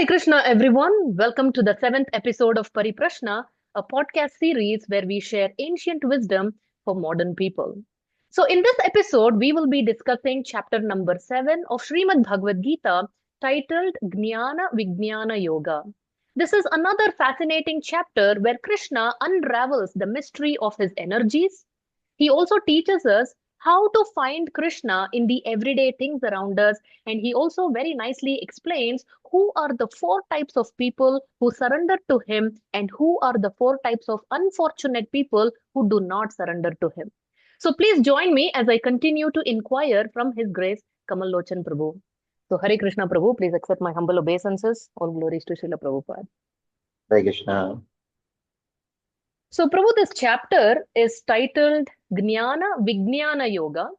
Krishna, everyone. Welcome to the seventh episode of Pariprashna, a podcast series where we share ancient wisdom for modern people. So, in this episode, we will be discussing chapter number 7 of Srimad Bhagavad Gita titled Jnana Vijnana Yoga. This is another fascinating chapter where Krishna unravels the mystery of his energies. He also teaches us how to find Krishna in the everyday things around us, and he also very nicely explains who are the four types of people who surrender to him and who are the four types of unfortunate people who do not surrender to him. So please join me as I continue to inquire from His Grace Kamalochan Prabhu. So Hare Krishna Prabhu, please accept my humble obeisances. All glories to Srila Prabhupada. Hare Krishna. So Prabhu, this chapter is titled Jnana Vijnana Yoga.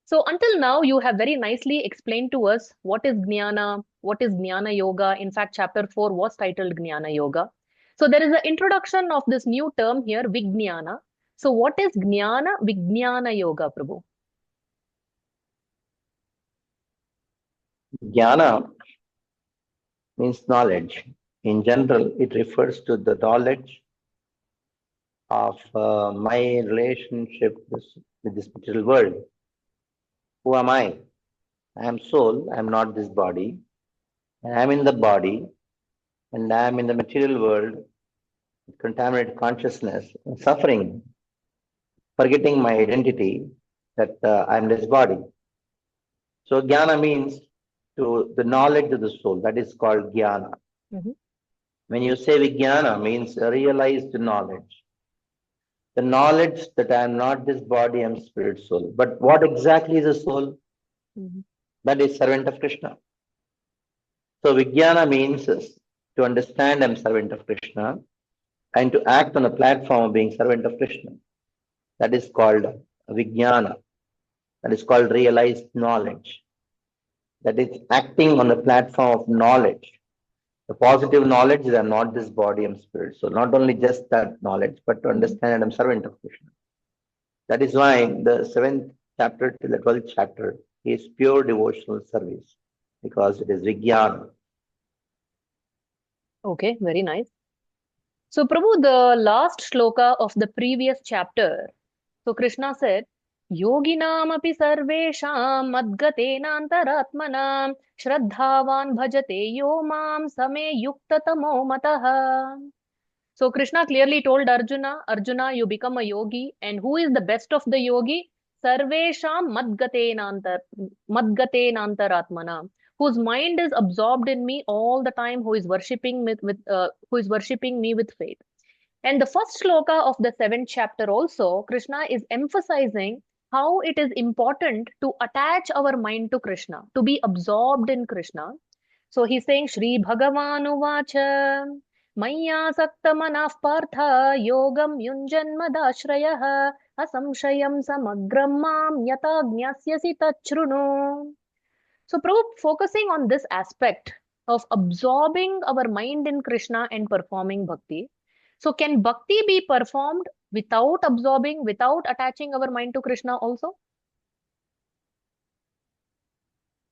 So until now, you have very nicely explained to us what is Jnana, what is Jnana Yoga. In fact, chapter 4 was titled Jnana Yoga. So there is an introduction of this new term here, Vijnana. So what is Jnana Vijnana Yoga, Prabhu? Jnana means knowledge. In general, it refers to the knowledge of my relationship with this material world. Who am I? I am soul, I am not this body. I am in the body, and I am in the material world with contaminated consciousness, suffering, forgetting my identity that I am this body. So jnana means to the knowledge of the soul. That is called jnana. Mhm. When you say vijnana, means realized knowledge. The knowledge that I am not this body, I am spirit soul. But what exactly is a soul? Mhm. That is servant of Krishna. So vijnana means to understand I am servant of Krishna and to act on the platform of being servant of Krishna. That is called vijnana. That is called realized knowledge. That is acting on the platform of knowledge. The positive knowledge that I'm not this body, I'm spirit. So not only just that knowledge, but to understand that I'm servant of Krishna. That is why the 7th chapter to the 12th chapter is pure devotional service, because it is Vijnana. Okay, very nice. So Prabhu, the last shloka of the previous chapter. So Krishna said, Yoginamapi sarvesham madgatenantaratmanam shraddhavan bhajate yo mam same yuktatamo matah. So Krishna clearly told Arjuna, Arjuna, you become a yogi. And who is the best of the yogi? Sarvesham madgatenantaratmana, whose mind is absorbed in me all the time, who is worshipping who is worshipping me with faith. And the first shloka of the 7th chapter also, Krishna is emphasizing how it is important to attach our mind to Krishna, to be absorbed in Krishna. So he's saying, Shri Bhagavanu Vacha, Maya Sakta Manaf Partha, Yogam Yunjanmadashrayah, Asamshayam Samagram Mam Yata Gnyasyasi Tachrunu. So, Prabhu, focusing on this aspect of absorbing our mind in Krishna and performing bhakti. So, can bhakti be performed without absorbing, without attaching our mind to Krishna also?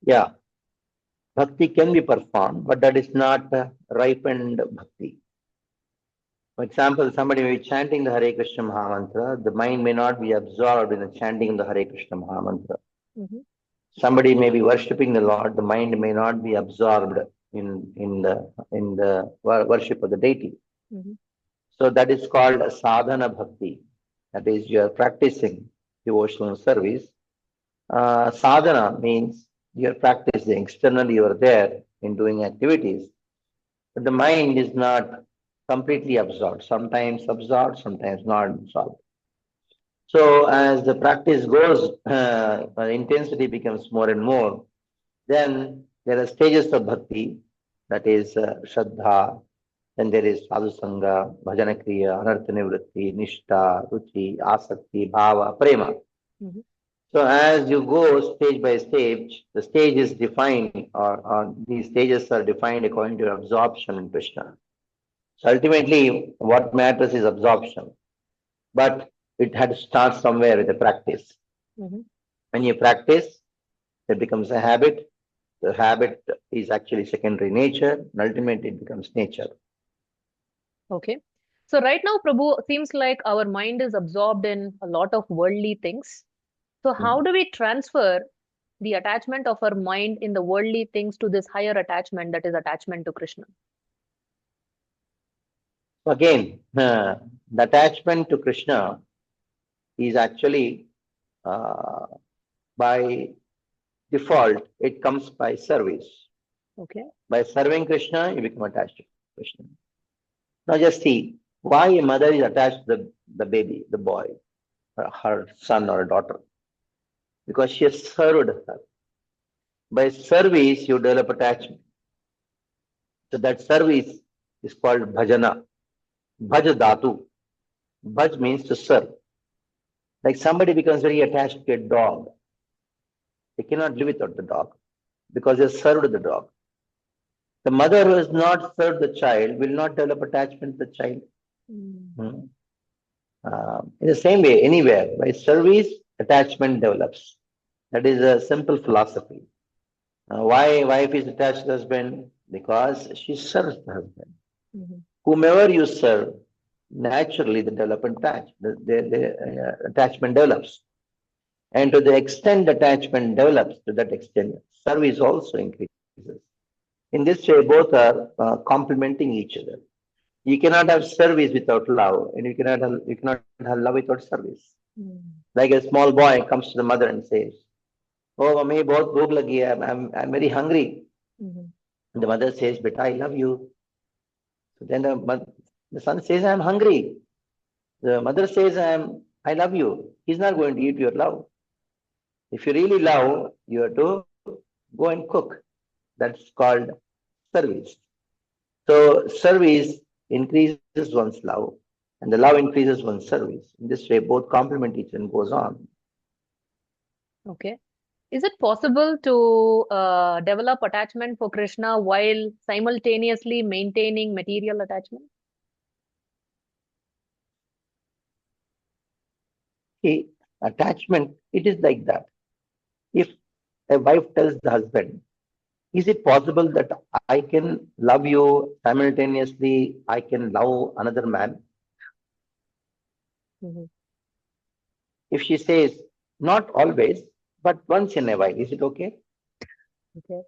Yeah, bhakti can be performed, but that is not ripened bhakti. For example, somebody may be chanting the Hare Krishna Mahamantra, the mind may not be absorbed in the chanting of the Hare Krishna Mahamantra. Mhm. Somebody may be worshipping the Lord, the mind may not be absorbed in the worship of the deity. Mhm. So that is called sadhana bhakti. That is, you are practicing devotional service. Sadhana means you are practicing. Externally, you are there in doing activities, but the mind is not completely absorbed. Sometimes absorbed, sometimes not absorbed. So as the practice goes, intensity becomes more and more. Then there are stages of bhakti, that is Shraddha, then there is Sadhu Sangha, Bhajana Kriya, Anartha Nivritti, Nishtha, Ruchi, Asakti, Bhava, Prema. Mhm. So as you go stage by stage, the stage is defined, or these stages are defined according to absorption in Krishna. So ultimately, what matters is absorption. But it had to start somewhere with a practice. Mhm. When you practice, it becomes a habit. The habit is actually secondary nature, and ultimately it becomes nature. Okay. So right now, Prabhu, seems like our mind is absorbed in a lot of worldly things. So how Mm. do we transfer the attachment of our mind in the worldly things to this higher attachment, that is attachment to Krishna? Again, the attachment to Krishna is actually uh, by default, it comes by service. Okay. By serving Krishna, you become attached to Krishna. Now just see why a mother is attached to the baby, the boy, her son or daughter, because she has served her. By service, you develop attachment. So that service is called bhajana. Bhaj dhatu. Bhaj means to serve. Like somebody becomes very attached to a dog. They cannot live without the dog because they served the dog. The mother who has not served the child will not develop attachment to the child. Mm. Hmm. In the same way, anywhere, by service, attachment develops. That is a simple philosophy. Why wife is attached to the husband? Because she serves the husband. Mhm. Whomever you serve, naturally the development attachment develops. And to the extent attachment develops, to that extent, service also increases. In this way, both are complementing each other. You cannot have service without love, and you cannot have love without service. Mm. Like a small boy comes to the mother and says, "Oh, mommy, बहुत भूख लगी है. I'm very hungry." Mhm. The mother says, "Beta, I love you." So then the son says, "I'm hungry." The mother says, I love you. He's not going to eat your love. If you really love, you have to go and cook. That's called service. So service increases one's love, and the love increases one's service. In this way, both complement each and goes on. Okay. Is it possible to develop attachment for Krishna while simultaneously maintaining material attachment? See, attachment, it is like that. If a wife tells the husband, is it possible that I can love you simultaneously, I can love another man? Mhm. If she says, not always, but once in a while, is it okay? Okay.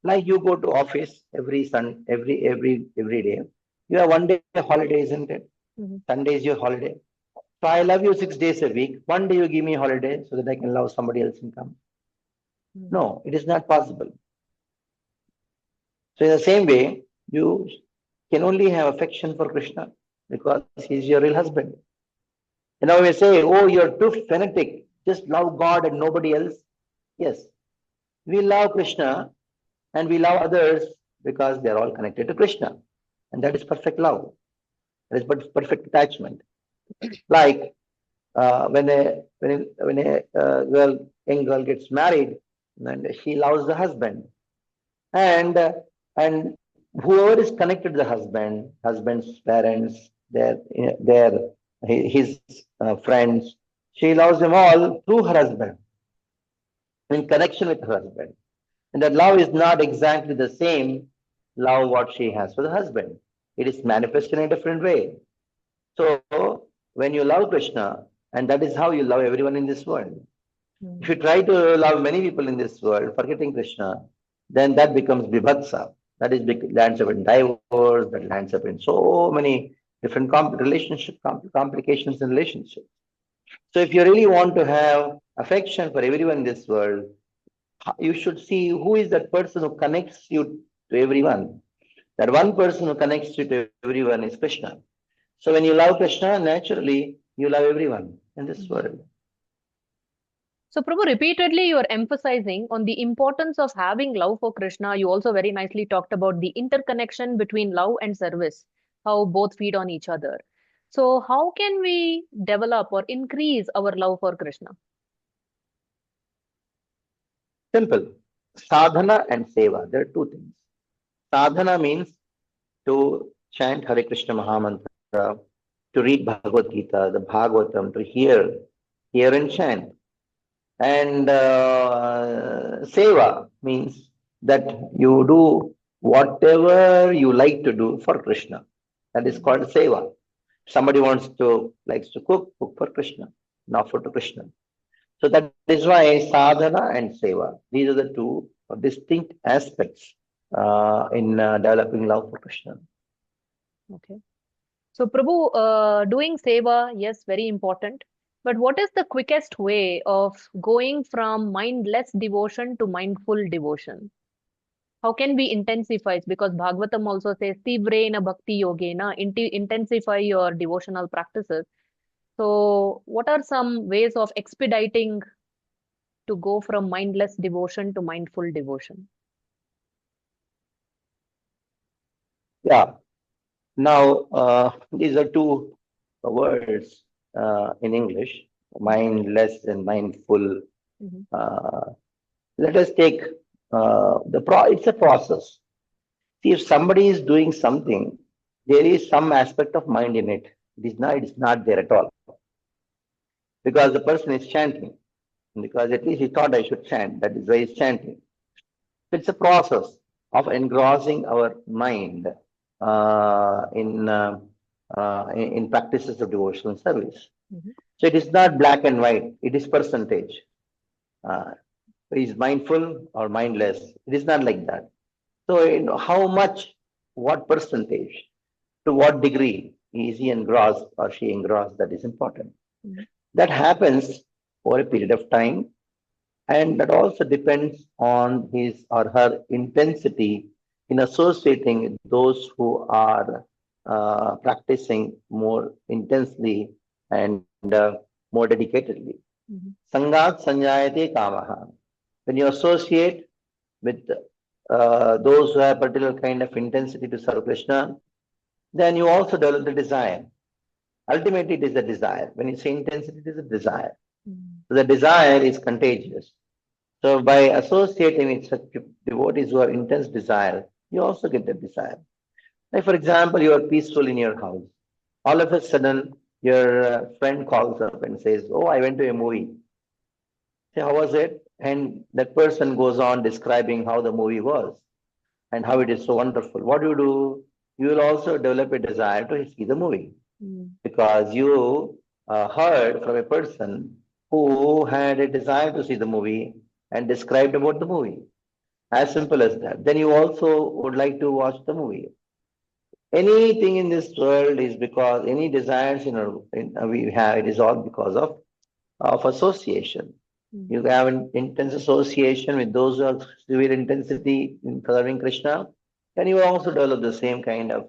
Like you go to office every day. You have one day holiday, isn't it? Mhm. Sunday is your holiday. So I love you 6 days a week. One day you give me holiday so that I can love somebody else and come. Mhm. No, it is not possible. So in the same way, you can only have affection for Krishna because he is your real husband. And now we say, oh, you're too fanatic. Just love God and nobody else. Yes, we love Krishna and we love others because they're all connected to Krishna. And that is perfect love. That is perfect attachment. Like when a young girl gets married, and she loves the husband, and and whoever is connected to the husband's parents, his friends, she loves them all through her husband, in connection with her husband. And that love is not exactly the same love what she has for the husband. It is manifested in a different way. So when you love Krishna, and that is how you love everyone in this world. If Mhm. you try to love many people in this world, forgetting Krishna, then that becomes vibhatsa. That is lands up in divorce, that lands up in so many different complications in relationships. So if you really want to have affection for everyone in this world, you should see who is that person who connects you to everyone. That one person who connects you to everyone is Krishna. So when you love Krishna, naturally you love everyone in this Mhm. world. So, Prabhu, repeatedly you are emphasizing on the importance of having love for Krishna. You also very nicely talked about the interconnection between love and service, how both feed on each other. So, how can we develop or increase our love for Krishna? Simple. Sadhana and seva. There are two things. Sadhana means to chant Hare Krishna Mahamantra, to read Bhagavad Gita, the Bhagavatam, to hear and chant. And seva means that you do whatever you like to do for Krishna. That is called seva. Somebody likes to cook for Krishna, and offer to Krishna. So that is why sadhana and seva, these are the two distinct aspects in developing love for Krishna. Okay. So, Prabhu, doing seva, yes, very important. But what is the quickest way of going from mindless devotion to mindful devotion? How can we intensify? Because Bhagavatam also says, Tivrena Bhakti Yogena, intensify your devotional practices. So, what are some ways of expediting to go from mindless devotion to mindful devotion? Yeah. Now, these are two words in English, mindless and mindful. Mhm. Let us take it's a process. See, if somebody is doing something, there is some aspect of mind in it. It's not there at all. Because the person is chanting. Because at least he thought I should chant. That is why he's chanting. It's a process of engrossing our mind in practices of devotional service. Mhm. So it is not black and white, it is percentage. Uh, is mindful or mindless? It is not like that. So, how much, what percentage, to what degree is he engrossed or she engrossed, that is important. Mhm. That happens over a period of time, and that also depends on his or her intensity in associating with those who are practicing more intensely and more dedicatedly. Mhm. Sangat sanjayate kamaha. When you associate with those who have particular kind of intensity to serve Krishna, then you also develop the desire. Ultimately, it is a desire. When you say intensity, it is a desire. Mhm. So the desire is contagious. So by associating with such devotees who have intense desire, you also get that desire. Like for example, you are peaceful in your house. All of a sudden, your friend calls up and says, "Oh, I went to a movie. Say, how was it?" And that person goes on describing how the movie was and how it is so wonderful. What do? You will also develop a desire to see the movie Mhm. because you heard from a person who had a desire to see the movie and described about the movie. As simple as that. Then you also would like to watch the movie. Anything in this world is because any desires we have, it is all because of association. Mhm. You have an intense association with those who have severe intensity in serving Krishna, and you will also develop the same kind of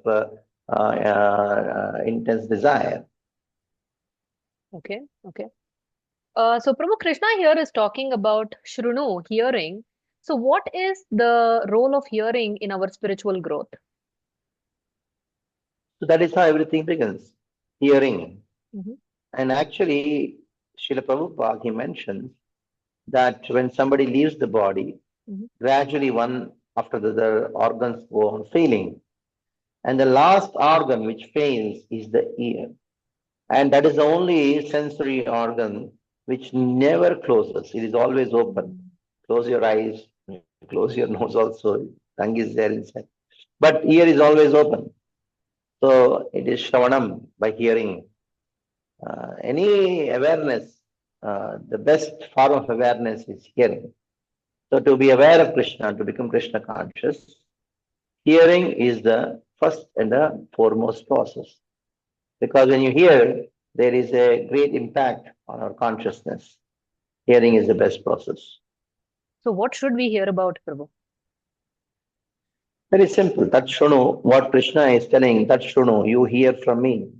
intense desire. Okay, okay. So Prabhu, Krishna here is talking about Shrunu, hearing. So what is the role of hearing in our spiritual growth? So that is how everything begins, hearing. Mhm. And actually, Srila Prabhupada, he mentions that when somebody leaves the body, Mhm. gradually one after the other organs go on failing. And the last organ which fails is the ear. And that is the only sensory organ which never closes. It is always open. Mhm. Close your eyes, close your nose also. Tongue is there inside. But ear is always open. So it is Shravanam by hearing. Any awareness, the best form of awareness is hearing. So to be aware of Krishna, to become Krishna conscious, hearing is the first and the foremost process. Because when you hear, there is a great impact on our consciousness. Hearing is the best process. So what should we hear about, Prabhu? Very simple. Tat Shunu, what Krishna is telling, Tat Shunu, you hear from me.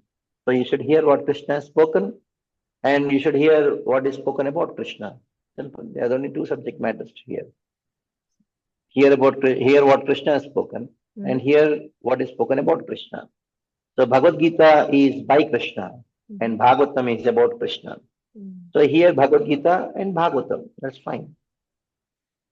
So you should hear what Krishna has spoken and you should hear what is spoken about Krishna. Simple. There are only two subject matters to hear. Hear what Krishna has spoken Mhm. and hear what is spoken about Krishna. So Bhagavad Gita is by Krishna Mhm. and Bhagavatam is about Krishna. Mhm. So hear Bhagavad Gita and Bhagavatam. That's fine.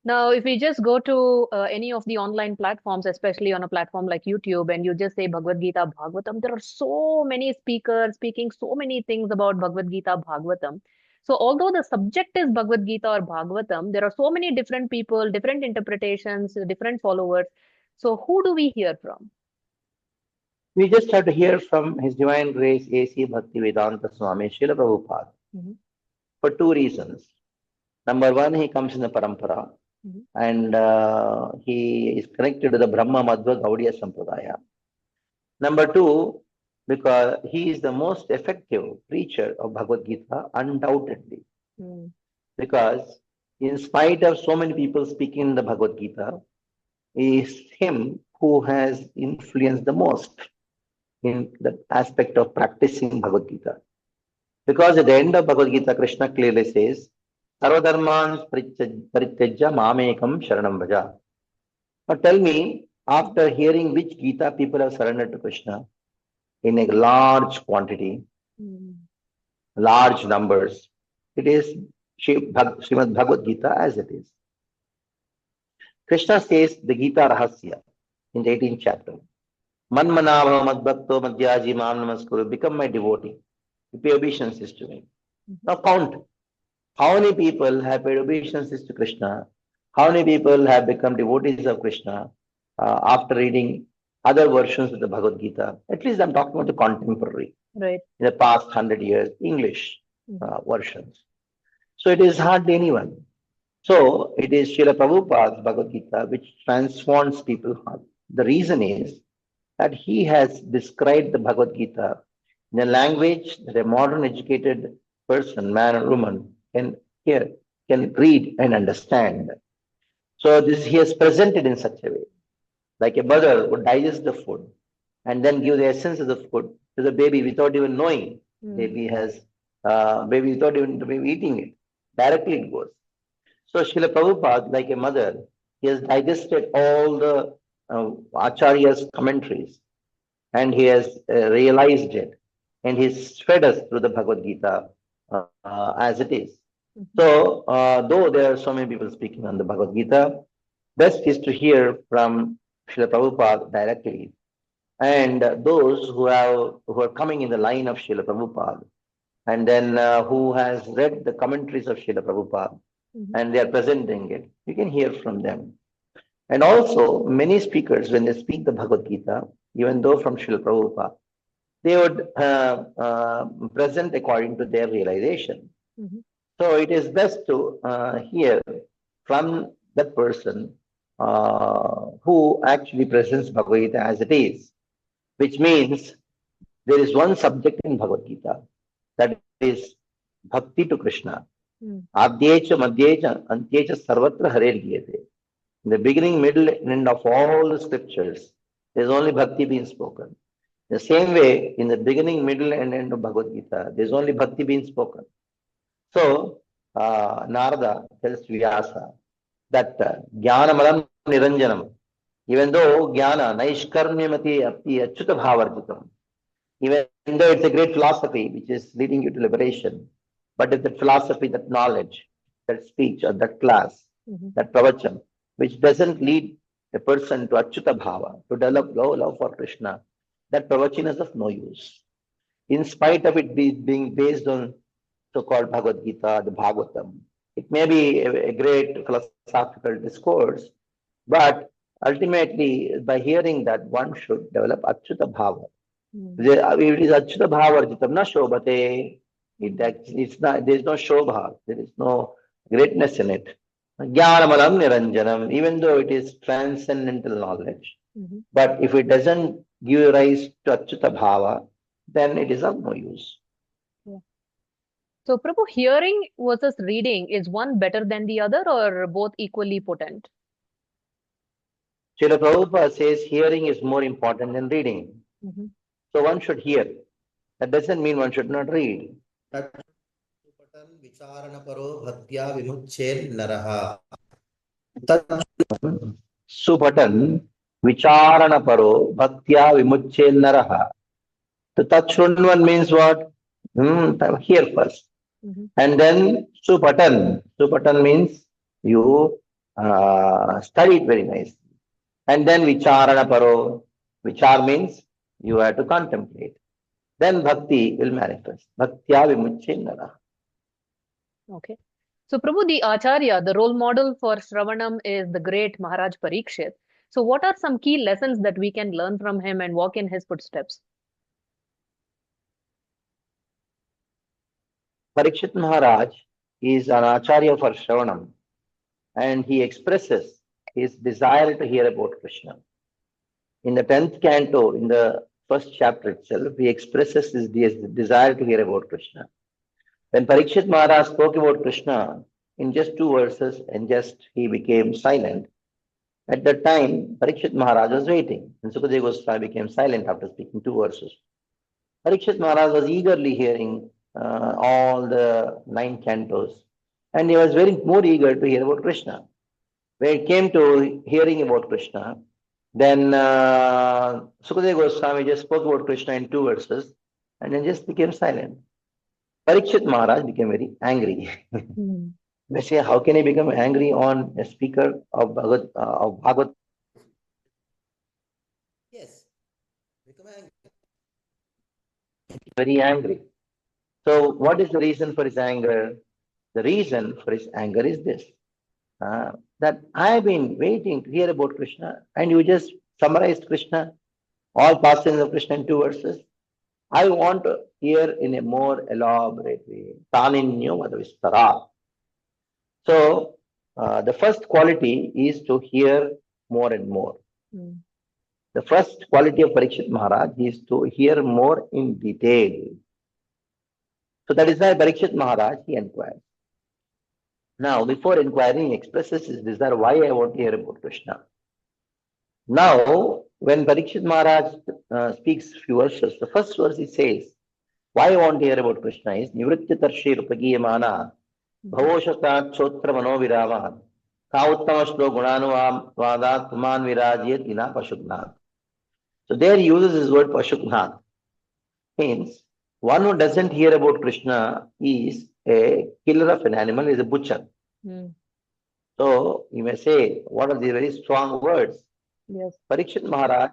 Now, if we just go to any of the online platforms, especially on a platform like YouTube, and you just say Bhagavad Gita, Bhagavatam, there are so many speakers speaking so many things about Bhagavad Gita, Bhagavatam. So although the subject is Bhagavad Gita or Bhagavatam, there are so many different people, different interpretations, different followers. So who do we hear from? We just have to hear from His Divine Grace A.C. Bhaktivedanta Swami Srila Prabhupada Mhm, for two reasons. Number one, he comes in the parampara mhm, and he is connected to the Brahma Madhva Gaudiya Sampradaya. Number two, because he is the most effective preacher of Bhagavad Gita, undoubtedly. mm, Because in spite of so many people speaking the Bhagavad Gita, is him who has influenced the most in the aspect of practicing Bhagavad Gita. Because at the end of Bhagavad Gita, Krishna clearly says, Sarvadharman Parityajya Mamekam Sharanam Bhaja. Now tell me, after hearing which Gita people have surrendered to Krishna in a large quantity, mm, large numbers, it is Srimad Bhagavad Gita as it is. Krishna says the Gita Rahasya in the 18th chapter. Manmanava Madbhakto Madhyaji Mam Namaskuru, become my devotee. You pay obeisances to me. mhm, Now count. How many people have paid obeisances to Krishna? How many people have become devotees of Krishna after reading other versions of the Bhagavad Gita? At least I'm talking about the contemporary, right. in the past 100 years, English Mhm, versions. So it is hardly anyone. So it is Srila Prabhupada's Bhagavad Gita which transforms people's heart. The reason is that he has described the Bhagavad Gita in a language that a modern educated person, man or woman, can hear, can read and understand. So this he has presented in such a way, like a mother would digest the food and then give the essence of the food to the baby without even knowing. mm, Baby has baby without even the baby eating it. Directly it goes. So Srila Prabhupada, like a mother, he has digested all the Acharya's commentaries and he has realized it and he's fed us through the Bhagavad Gita as it is. mhm, So, though there are so many people speaking on the Bhagavad Gita, best is to hear from Srila Prabhupada directly. And those who are coming in the line of Srila Prabhupada, and then who has read the commentaries of Srila Prabhupada, mhm, and they are presenting it, you can hear from them. And also, many speakers, when they speak the Bhagavad Gita, even though from Srila Prabhupada, they would present according to their realization. mhm, So it is best to hear from that person who actually presents Bhagavad Gita as it is, which means there is one subject in Bhagavad Gita that is Bhakti to Krishna. mm, Adyecha, Madhyecha, Antyecha, Sarvatra Hare Giyate. In the beginning, middle, and end of all the scriptures, there is only Bhakti being spoken. The same way, in the beginning, middle, and end of Bhagavad Gita, there is only Bhakti being spoken. So, Narada tells Vyasa that Jnana Niranjanam, even though Jnana, Naishkarmyamati Apti Achyuta Bhavarjitam, even though it's a great philosophy which is leading you to liberation, but if the philosophy, that knowledge, that speech, or that class, mhm, that pravachan, which doesn't lead a person to Achyuta Bhava, to develop love for Krishna, that pravachan is of no use. In spite of it being based on so-called Bhagavad Gita, the Bhagavatam, it may be a great philosophical discourse, but ultimately, by hearing that, one should develop Achyuta Bhava. mm, If it is Achyuta Bhavarjitam, na Shobhate. mm, It's not, there is no Shobha, there is no greatness in it. Jnanamalam Niranjanam, even though it is transcendental knowledge, mhm. but if it doesn't give rise to Achyuta Bhava, then it is of no use. Yeah. So, Prabhu, hearing versus reading, is one better than the other or both equally potent? Srila Prabhupada says hearing is more important than reading. Mhm, So one should hear. That doesn't mean one should not read. तत्पटन् विचारणपरो भक्त्या विमुच्येन्नरः Supatan Vicharana Paro Bhaktya Vimuche Naraha. The Tachunvan means what? Hear first. mhm, And then Supatan. Supatan means you study it very nicely. And then Vicharana Paro. Vichar means you have to contemplate. Then Bhakti will manifest. Bhaktya Vimuche Naraha. Okay. So, Prabhu, the Acharya, the role model for Shravanam is the great Maharaj Parikshit. So, what are some key lessons that we can learn from him and walk in his footsteps? Parikshit Maharaj is an Acharya for Shravanam, and he expresses his desire to hear about Krishna. In the 10th canto, in the first chapter itself, he expresses his desire to hear about Krishna. When Parikshit Maharaj spoke about Krishna in just 2 verses and just he became silent, at that time Parikshit Maharaj was waiting, and Sukadeva Goswami became silent after speaking 2 verses. Parikshit Maharaj was eagerly hearing all the 9 cantos, and he was very more eager to hear about Krishna. When it came to hearing about Krishna, then Sukadeva Goswami just spoke about Krishna in 2 verses and then just became silent. Parikshit Maharaj became very angry. Hmm. They say, how can he become angry on a speaker of Bhagavad? Yes, become angry. Very angry. So, what is the reason for his anger? The reason for his anger is this: that I've been waiting to hear about Krishna, and you just summarized Krishna, all pastimes of Krishna in 2 verses. I want to hear in a more elaborate way. Taninyo Madhavistara. So, the first quality is to hear more and more. Hmm. The first quality of Parikshit Maharaj is to hear more in detail. So that is why Parikshit Maharaj he inquires. Now, before inquiring, he expresses his desire why I want to hear about Krishna. Now, when Parikshit Maharaj speaks few verses, the first verse he says, why I want to hear about Krishna is Nivritti Tarshi Rupagiyamana Bhavoshatat Chotra Manovirama Kauttama Gunanuvadat Puman Virajyat Ina Pashuknath. So there he uses his word Pashuknath. Means one who doesn't hear about Krishna is a killer of an animal, is a butcher. Hmm. So you may say, what are these very strong words? Yes. Parikshit Maharaj,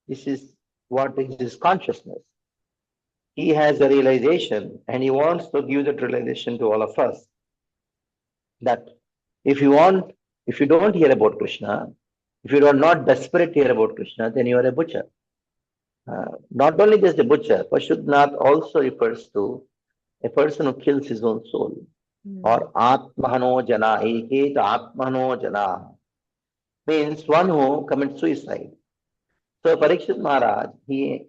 this is what is his consciousness. He has a realization and he wants to give that realization to all of us that if you don't hear about Krishna, if you are not desperate to hear about Krishna, then you are a butcher. Not only just a butcher, Pashudnath also refers to a person who kills his own soul. Hmm. Or Atmahano Jana, Eketa Atmahano Jana, means one who commits suicide. So Parikshit Maharaj, he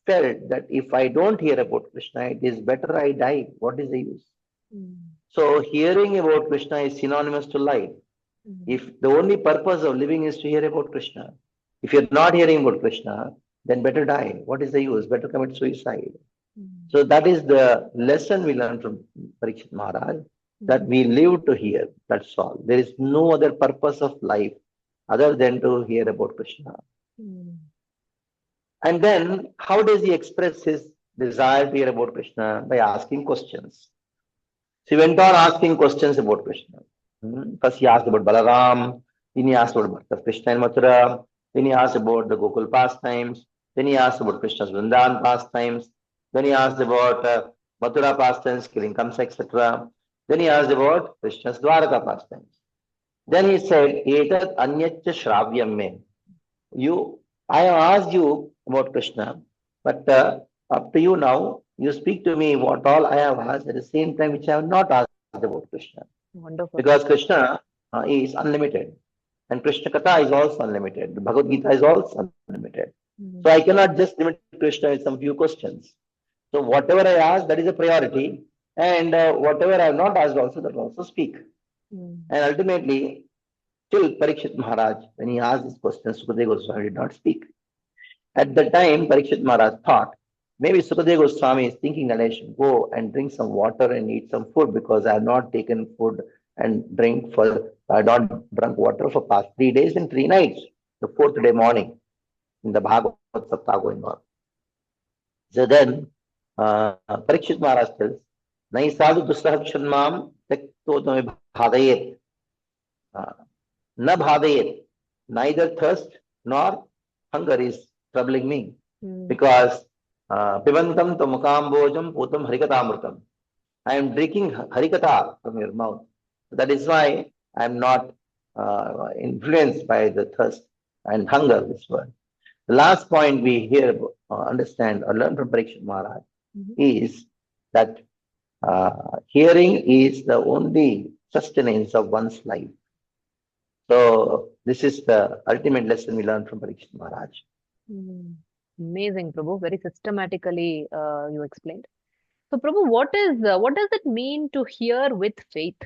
felt that if I don't hear about Krishna, it is better I die. What is the use? Hmm. So hearing about Krishna is synonymous to life. Hmm. If the only purpose of living is to hear about Krishna, if you're not hearing about Krishna, then better die. What is the use? Better commit suicide. Hmm. So that is the lesson we learn from Parikshit Maharaj, that we live to hear. That's all. There is no other purpose of life other than to hear about Krishna. Hmm. And then, how does he express his desire to hear about Krishna? By asking questions. So he went on asking questions about Krishna. First, he asked about Balaram, then he asked about birth of Krishna in Mathura, then he asked about the Gokul pastimes, then he asked about Krishna's Vrindavan pastimes, then he asked about Mathura pastimes, killing Kamsa, etc. Then he asked about Krishna's Dwaraka pastimes. Then he said, Etat Anyatya Shravyam me. I have asked you about Krishna, but up to you now, you speak to me what all I have asked at the same time which I have not asked about Krishna. Wonderful. Because Krishna is unlimited and Krishna Katha is also unlimited. The Bhagavad Gita is also unlimited. Hmm. So I cannot just limit Krishna with some few questions. So whatever I ask, that is a priority. And whatever I have not asked also, that will also speak. Hmm. And ultimately, till Parikshit Maharaj, when he asked this question, Sukadeva Goswami did not speak. At the time, Parikshit Maharaj thought, maybe Sukadeva Goswami is thinking that I should go and drink some water and eat some food because I have not taken food and I not drunk water for past 3 days and 3 nights, the fourth day morning in the Bhagavad Saptah going on. So then, Parikshit Maharaj tells, Nai sadhu dusrahakshanmam tektodame bhadayet. Na bhadayet. Neither thirst nor hunger is troubling me. Hmm. Because Pibantam Tamukambojam Putam Harikatamrutam. I am drinking Harikatha from your mouth. That is why I am not influenced by the thirst and hunger of this world. The last point we hear, understand, or learn from Parikshit Maharaj is that hearing is the only sustenance of one's life. So this is the ultimate lesson we learn from Parikshit Maharaj. Amazing, Prabhu. Very systematically you explained. So, Prabhu, what does it mean to hear with faith?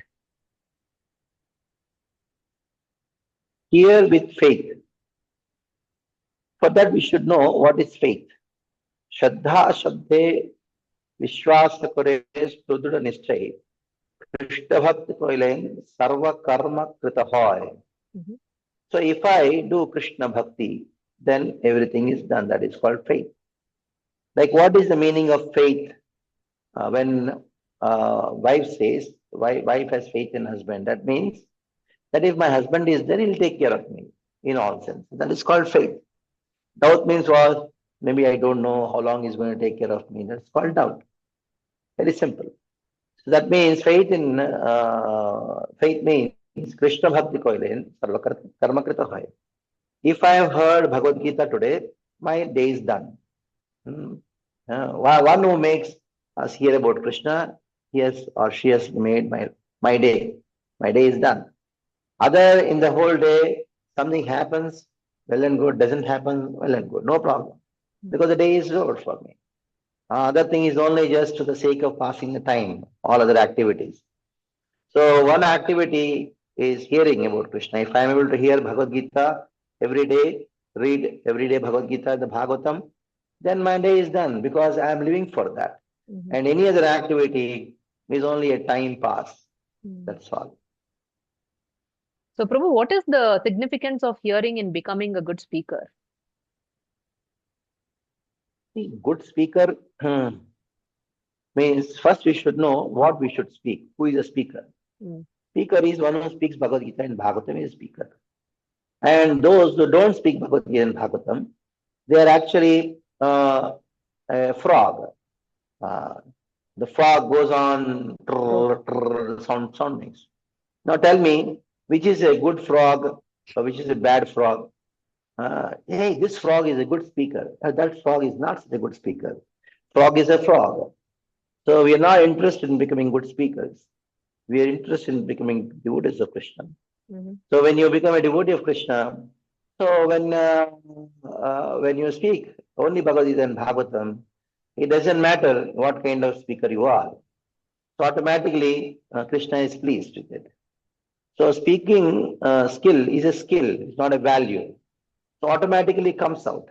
Hear with faith. For that we should know what is faith. Shraddha Shabde Vishwasa Kore Sudra Nishchay Krishna Bhakti Koilen Sarva Karma Krita Hoy. So if I do Krishna Bhakti, then everything is done. That is called faith. Like what is the meaning of faith? When wife says, wife has faith in husband, that means that if my husband is there, he'll take care of me in all sense. That is called faith. Doubt means what? Maybe I don't know how long he's going to take care of me. That's called doubt. Very simple. So that means faith means Krishna Bhakti Koilen Sarva Karma Krita Hoy. If I have heard Bhagavad Gita today, my day is done. One who makes us hear about Krishna, he has or she has made my day. My day is done. Other in the whole day, something happens, well and good, doesn't happen, well and good, no problem. Because the day is over for me. Other thing is only just to the sake of passing the time, all other activities. So one activity is hearing about Krishna. If I am able to hear Bhagavad Gita every day, read every day Bhagavad Gita, the Bhagavatam, then my day is done because I am living for that. And any other activity is only a time pass. That's all. So, Prabhu, what is the significance of hearing in becoming a good speaker? See, good speaker means first we should know what we should speak. Who is a speaker? Speaker is one who speaks Bhagavad Gita and Bhagavatam is a speaker. And those who don't speak Bhagavad Gita and Bhagavatam, they are actually a frog. The frog goes on, sound makes. Now tell me, which is a good frog or which is a bad frog? Hey, this frog is a good speaker. That frog is not such a good speaker. Frog is a frog. So we are not interested in becoming good speakers. We are interested in becoming devotees of Krishna. So when you become a devotee of Krishna, so when you speak only Bhagavad Gita and Bhagavatam, it doesn't matter what kind of speaker you are. So automatically Krishna is pleased with it. So speaking skill is a skill, it's not a value. So automatically comes out.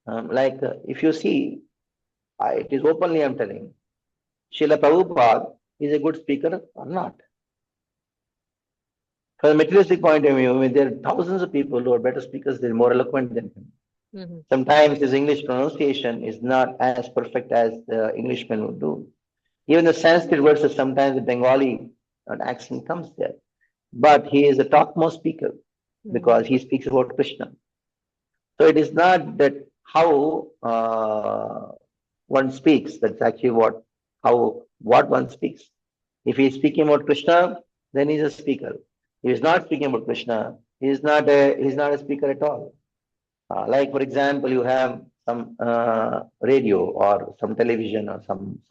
If you see, it is openly I'm telling, Srila Prabhupada is a good speaker or not. From a materialistic point of view, there are thousands of people who are better speakers, they're more eloquent than him. Sometimes his English pronunciation is not as perfect as the Englishman would do. Even the Sanskrit verses, sometimes the Bengali accent comes there. But he is the topmost speaker because he speaks about Krishna. So it is not that how one speaks, that's actually what one speaks. If he is speaking about Krishna, then he is a speaker. If he is not speaking about Krishna, he is not a speaker at all. Like for example, you have some radio or some television or some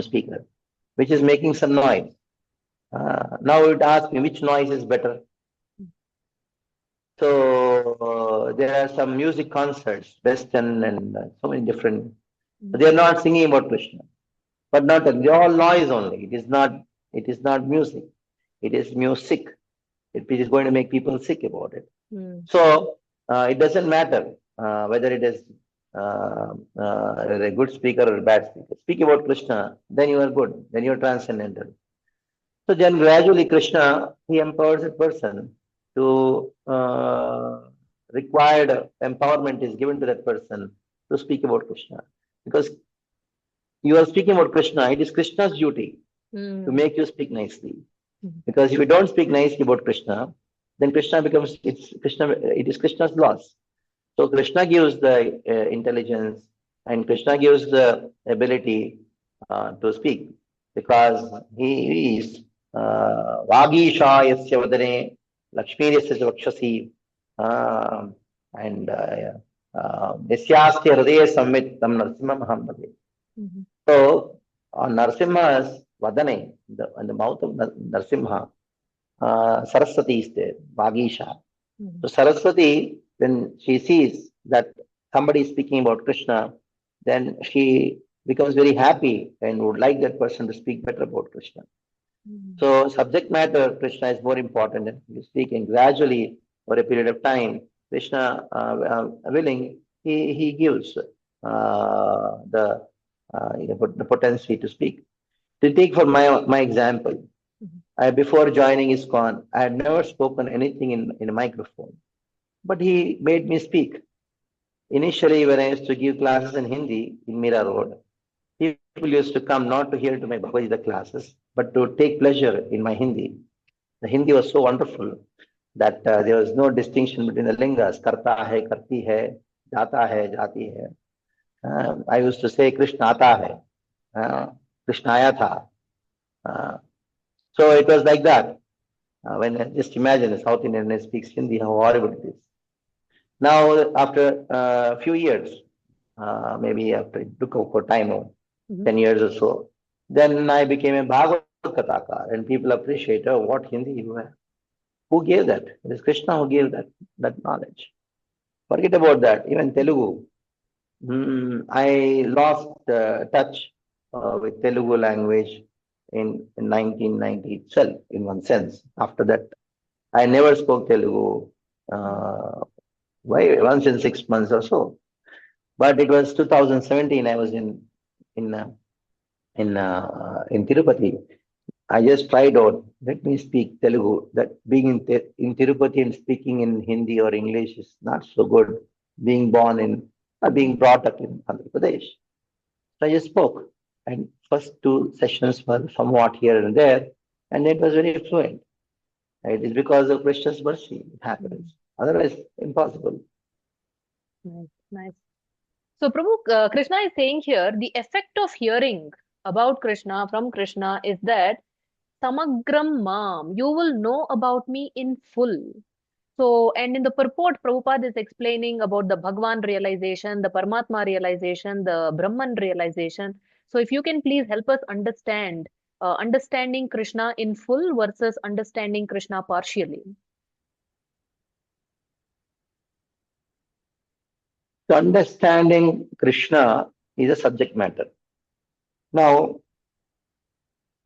speaker which is making some noise. Now it asks me which noise is better. So there are some music concerts, Western and so many different. They are not singing about Krishna, but not they're all noise only. It is not music. It is music. It is going to make people sick about it. So it doesn't matter whether it is a good speaker or a bad speaker. Speak about Krishna, then you are good. Then you are transcendental. So then gradually Krishna, he empowers a person to required empowerment is given to that person to speak about Krishna. Because you are speaking about Krishna, it is Krishna's duty to make you speak nicely. Because if you don't speak nicely about Krishna, then Krishna becomes it is Krishna's loss. So Krishna gives the intelligence and Krishna gives the ability to speak, because he is Vagisha yasya vadane, Lakshmi yasya vakshasi, and Nisyaste hridaya samvit tam narsimham aham bhage. Mhm. So, on Narsimha's vadane, on the mouth of Narsimha, Saraswati is there, Vagisha. Mhm. So Saraswati, when she sees that somebody is speaking about Krishna, then she becomes very happy and would like that person to speak better about Krishna. Mhm. So subject matter Krishna is more important than you speak, and gradually over a period of time, Krishna willing, he gives the potency to speak. To take for my example, Mhm. before joining ISKCON, I had never spoken anything in a microphone, but he made me speak. Initially, when I used to give classes in Hindi in Mira Road, people used to come not to hear to my Bhagavad Gita classes, but to take pleasure in my Hindi. The Hindi was so wonderful that there was no distinction between the lingas, karta hai, karti hai, jati hai. I used to say Krishna ata hai, Krishna aya tha. Uh, so it was like that. When just imagine a South Indian speaks Hindi, how horrible it is. Now, after a few years, maybe after it took for time, Mhm. 10 years or so, then I became a Bhagavad Kathakar, and people appreciate, oh, what Hindi you have. Who gave that? It is Krishna who gave that knowledge. Forget about that. Even Telugu. I lost touch with Telugu language in 1990 itself, in one sense. After that, I never spoke Telugu. Once in 6 months or so. But it was 2017. I was in uh, in Tirupati. I just tried out. Let me speak Telugu. That being in Tirupati and speaking in Hindi or English is not so good. Being brought up in Andhra Pradesh. So I just spoke, and first two sessions were somewhat here and there, and it was very fluent. It is because of Krishna's mercy. It happens. Otherwise, impossible. Nice, nice. So, Prabhu, Krishna is saying here the effect of hearing about Krishna from Krishna is that Samagram Mam, you will know about me in full. So, and in the purport, Prabhupada is explaining about the Bhagwan realization, the Paramatma realization, the Brahman realization. So, if you can please help us understand, understanding Krishna in full versus understanding Krishna partially. So understanding Krishna is a subject matter. Now,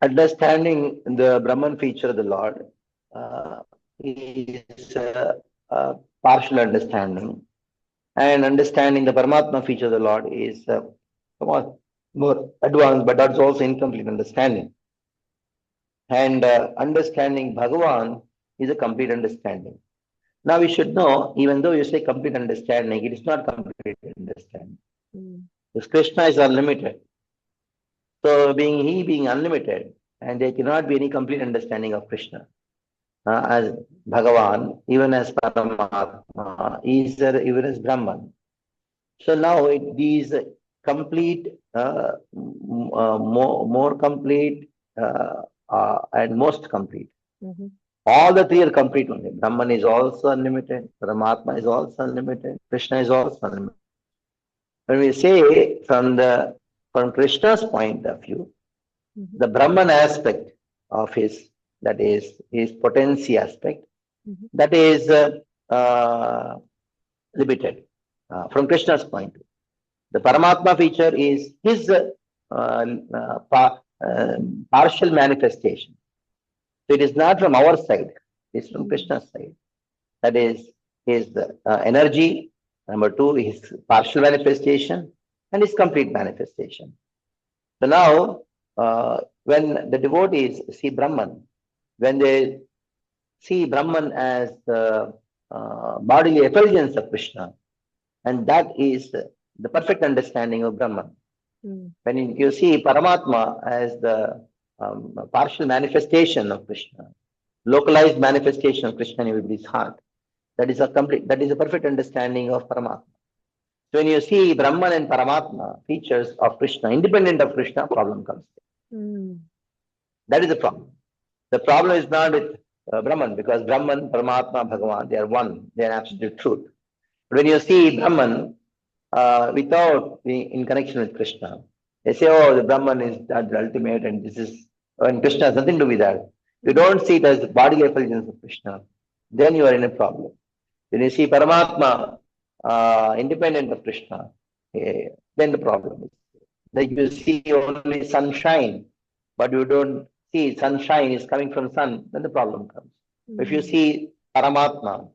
understanding the Brahman feature of the Lord is a partial understanding, and understanding the Paramatma feature of the Lord is somewhat more advanced, but that's also incomplete understanding. And understanding Bhagavan is a complete understanding. Now we should know, even though you say complete understanding, it is not complete understanding. Mm. Because Krishna is unlimited. So being unlimited, and there cannot be any complete understanding of Krishna as Bhagavan, even as Paramatma, even as Brahman. So now it is complete, more complete, and most complete. Mhm. All the three are complete only. Brahman is also unlimited, Paramatma is also unlimited, Krishna is also unlimited. When we say from Krishna's point of view, Mhm. the Brahman aspect of that is his potency aspect, Mhm. that is limited from Krishna's point. The Paramatma feature is his partial manifestation. So it is not from our side, it is from Krishna's side. That is his energy, number two, his partial manifestation, and his complete manifestation. So now, when the devotees see Brahman, when they see Brahman as the bodily effulgence of Krishna, and that is the perfect understanding of Brahman. Mm. When you see Paramatma as the partial manifestation of Krishna, localized manifestation of Krishna in everybody's heart, that is a perfect understanding of Paramatma. So when you see Brahman and Paramatma, features of Krishna, independent of Krishna, problem comes. Mm. That is the problem. The problem is not with Brahman, because Brahman, Paramatma, Bhagavan, they are one, they are absolute truth. But when you see Brahman without being in connection with Krishna, they say, oh, the Brahman is the ultimate, and this is, and Krishna has nothing to do with that. If you don't see it as the body effulgence of Krishna, then you are in a problem. When you see Paramatma independent of Krishna, then the problem is. Like you see only sunshine, but you don't see sunshine is coming from sun, then the problem comes. If you see Paramatma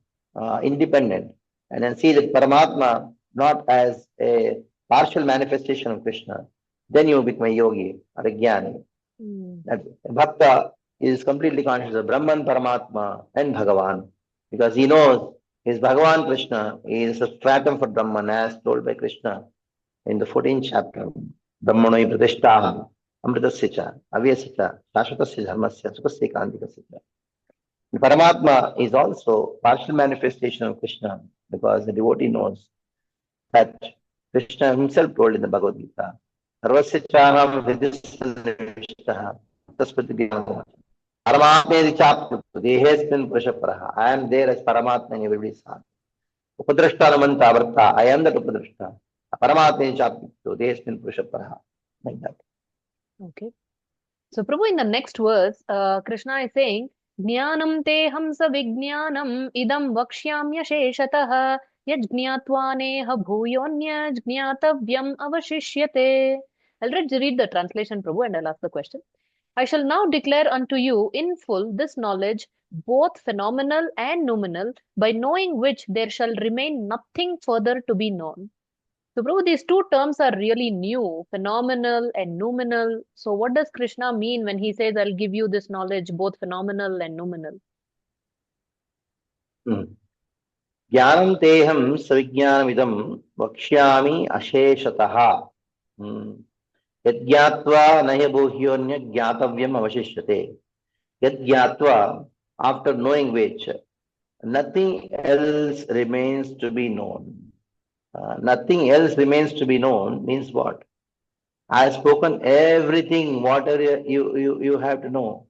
independent, and then see that Paramatma not as a partial manifestation of Krishna, then you become a yogi or a jnani. That Bhakta is completely conscious of Brahman, Paramatma, and Bhagavan, because he knows his Bhagavan Krishna is a stratum for Brahman, as told by Krishna in the 14th chapter. Brahmanoi pratishtaham amritasya cha avyasya cha shashvatasya dharmasya sukasya kandikasya cha. Paramatma is also partial manifestation of Krishna, because the devotee knows that Krishna himself told in the Bhagavad Gita, Sarvasya chaham hridisannivishtaha tasmati jnana. Paramatma chapta dehesmin purushaparaha. I am there as Paramatma in everybody's heart. Upadrashta namanta avarta. I am that Upadrashta. Paramatma chapta dehesmin purushaparaha. Like that. Okay. So, Prabhu, in the next verse, Krishna is saying, Jnanam teham sa vijnanam idam vakshyamya sheshatah yajñatva neha bhuyonya jñatavyam avashishyate. I'll read the translation, Prabhu, and I'll ask the question. I shall now declare unto you in full this knowledge, both phenomenal and noumenal, by knowing which there shall remain nothing further to be known. So, Prabhu, these two terms are really new, phenomenal and noumenal. So, what does Krishna mean when he says, I'll give you this knowledge, both phenomenal and noumenal? Jnanam teham savijnanamidam vakshyami asheshataha. Yadgyatva nahya bhuhyonya jnatavyam avashishyate. Yadgyatva, after knowing which, nothing else remains to be known. Nothing else remains to be known means what? I have spoken everything, whatever you have to know.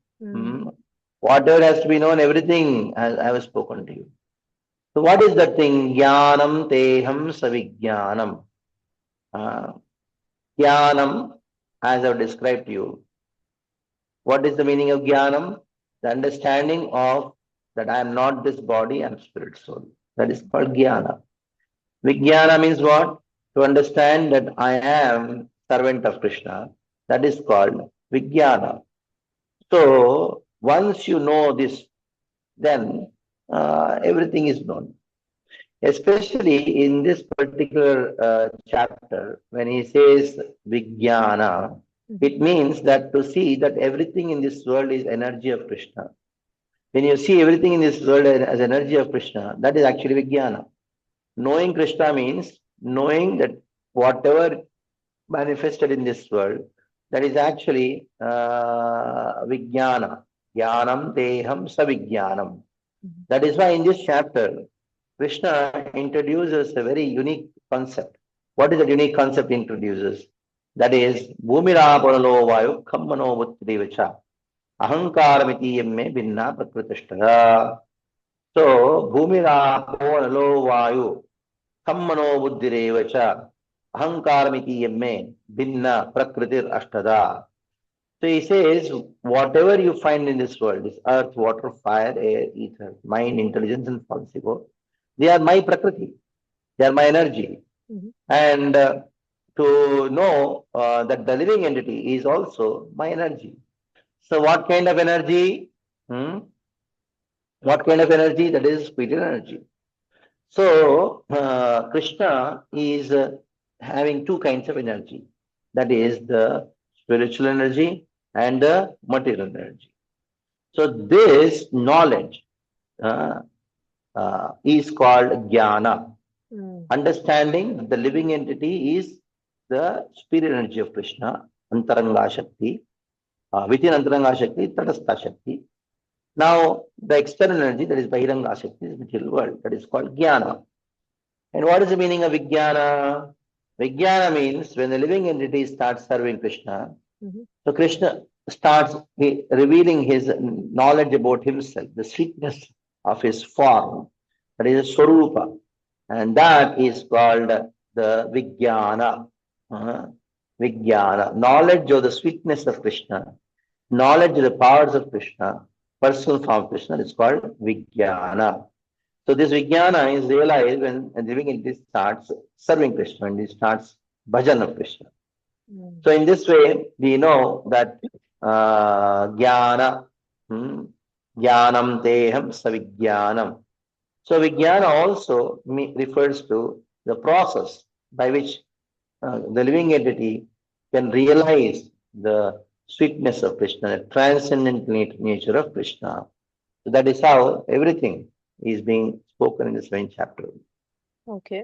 Whatever has to be known, everything I have spoken to you. So what is that thing? Jnanam teham savijnanam. Jnanam, as I have described to you. What is the meaning of jnanam? The understanding of that I am not this body, I am spirit soul. That is called jnana. Vijnana means what? To understand that I am servant of Krishna. That is called Vijnana. So once you know this, then everything is known. Especially in this particular chapter, when he says Vijnana, it means that to see that everything in this world is energy of Krishna. When you see everything in this world as energy of Krishna, that is actually Vijnana. Knowing Krishna means knowing that whatever manifested in this world, that is actually Vijnana. Jnanam teham savijnanam. That is why in this chapter, Krishna introduces a very unique concept. What is that unique concept he introduces? That is, Bhumira Panalo Vayu Kammano Vuttrivacha Ahankaramiti Yemme Binna Prakritishtara. So, Bhumira Panalo Vayu Kammano Buddhirevacha Ahankaramiti Yemme Binna Prakritir Ashtada. So he says, whatever you find in this world, this earth, water, fire, air, ether, mind, intelligence, and false ego, they are my prakriti, they are my energy. And to know that the living entity is also my energy. So what kind of energy? What kind of energy? That is spiritual energy. So Krishna is having two kinds of energy. That is the spiritual energy and the material energy. So this knowledge is called Jnana. Understanding the living entity is the spirit energy of Krishna, Antaranga Shakti. Within Antaranga Shakti, Tadastha Shakti. Now, the external energy, that is Bahiranga Shakti, is material world, that is called Jnana. And what is the meaning of Vijnana? Vijnana means when the living entity starts serving Krishna, so Krishna starts revealing his knowledge about himself, the sweetness of his form, that is Swarupa. And that is called the Vijnana. Vijnana, knowledge of the sweetness of Krishna, knowledge of the powers of Krishna, personal form of Krishna is called Vijnana. So this Vijnana is realized when a living entity starts serving Krishna, and he starts bhajan of Krishna. So in this way, we know that Jnana, Jnanam Teham Savijnanam. So Vijnana also refers to the process by which the living entity can realize the sweetness of Krishna, the transcendent nature of Krishna. So that is how everything is being spoken in this main chapter. Okay.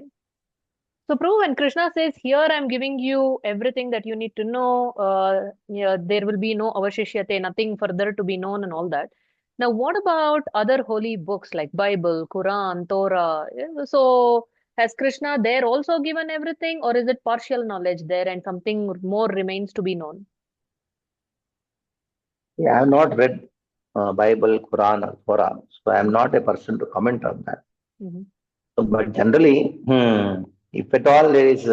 So, Prabhu, when Krishna says, here I'm giving you everything that you need to know, there will be no avashishyate, nothing further to be known and all that. Now, what about other holy books like Bible, Quran, Torah? So, has Krishna there also given everything, or is it partial knowledge there and something more remains to be known? Yeah, I have not read Bible, Quran, or Torah, so I am not a person to comment on that. But generally, if at all there is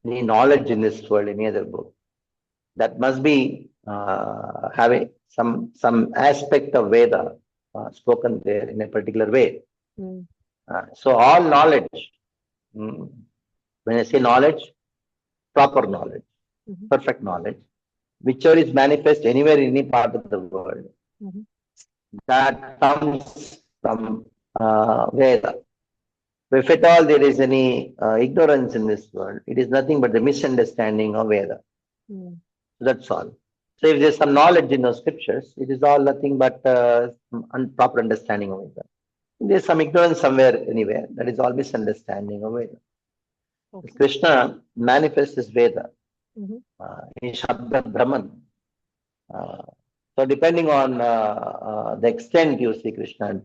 any knowledge in this world, any other book, that must be having some aspect of Veda spoken there in a particular way. So all knowledge, when I say knowledge, proper knowledge, perfect knowledge, whichever is manifest anywhere in any part of the world, that comes from Veda. If at all there is any ignorance in this world, it is nothing but the misunderstanding of Veda. That's all. So if there's some knowledge in those scriptures, it is all nothing but improper understanding of Veda. There's some ignorance somewhere, anywhere. That is all misunderstanding of Veda. Okay. Krishna manifests his Veda in Shabda Brahman. So depending on the extent you see Krishna,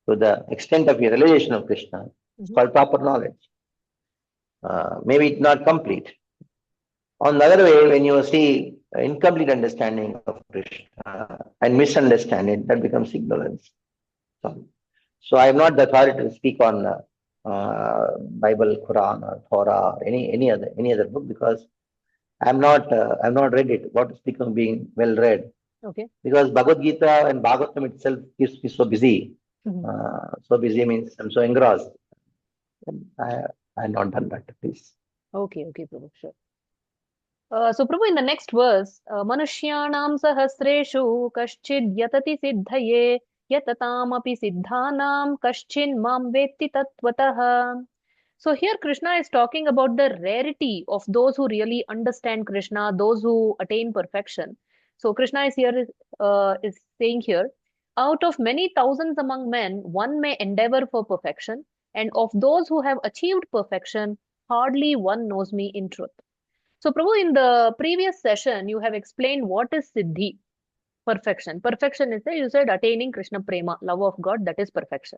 to the extent of your realization of Krishna, it's called proper knowledge. Maybe it's not complete. On the other way, when you see incomplete understanding of Krishna and misunderstanding, that becomes ignorance. So I am not the authority to speak on Bible, Quran, or Torah, or any other book, because I'm not read it. What is being well read? Okay. Because Bhagavad Gita and Bhagavatam itself keeps me so busy. So busy means I'm so engrossed. I have not done that, please. Okay, Prabhu, sure. So, Prabhu, in the next verse, Manushyanam sahasreshu kaschid yatati siddhaye yatataamapi siddhanam kaschin mam vetti tatvatah. So here Krishna is talking about the rarity of those who really understand Krishna, those who attain perfection. So Krishna is here is saying here, out of many thousands among men, one may endeavor for perfection, and of those who have achieved perfection, hardly one knows me in truth. So Prabhu, in the previous session, you have explained what is Siddhi, perfection. Perfection is, you said, attaining Krishna Prema, love of God, that is perfection.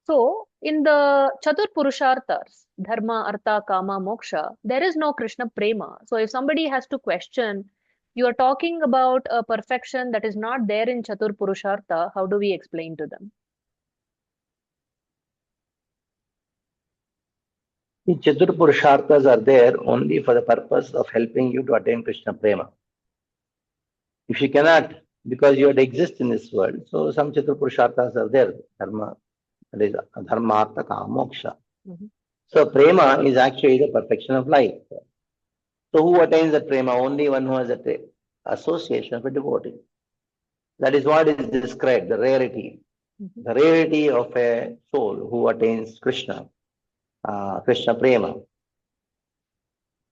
So, in the Chatur Purusharthas, Dharma, Artha, Kama, Moksha, there is no Krishna Prema. So, if somebody has to question, you are talking about a perfection that is not there in Chatur Purushartha, how do we explain to them? The Chatur Purusharthas are there only for the purpose of helping you to attain Krishna Prema. If you cannot, because you have to exist in this world, so some Chatur Purusharthas are there, Dharma, that is Dharma, Artha, Kama, Moksha. So Prema is actually the perfection of life. So who attains the Prema? Only one who has an association of a devotee. That is what is described, the rarity. The rarity of a soul who attains Krishna. Krishna Prema.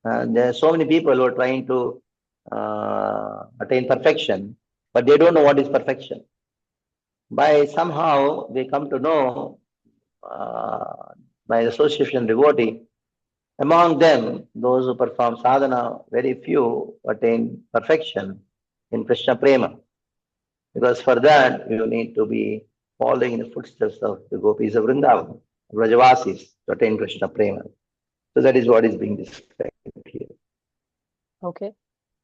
There are so many people who are trying to attain perfection, but they don't know what is perfection. By somehow they come to know by association devotee. Among them, those who perform sadhana, very few attain perfection in Krishna Prema. Because for that, you need to be following in the footsteps of the gopis of Vrindavan, Vrajavasis, to attain Krishna Prema. So that is what is being described here. Okay.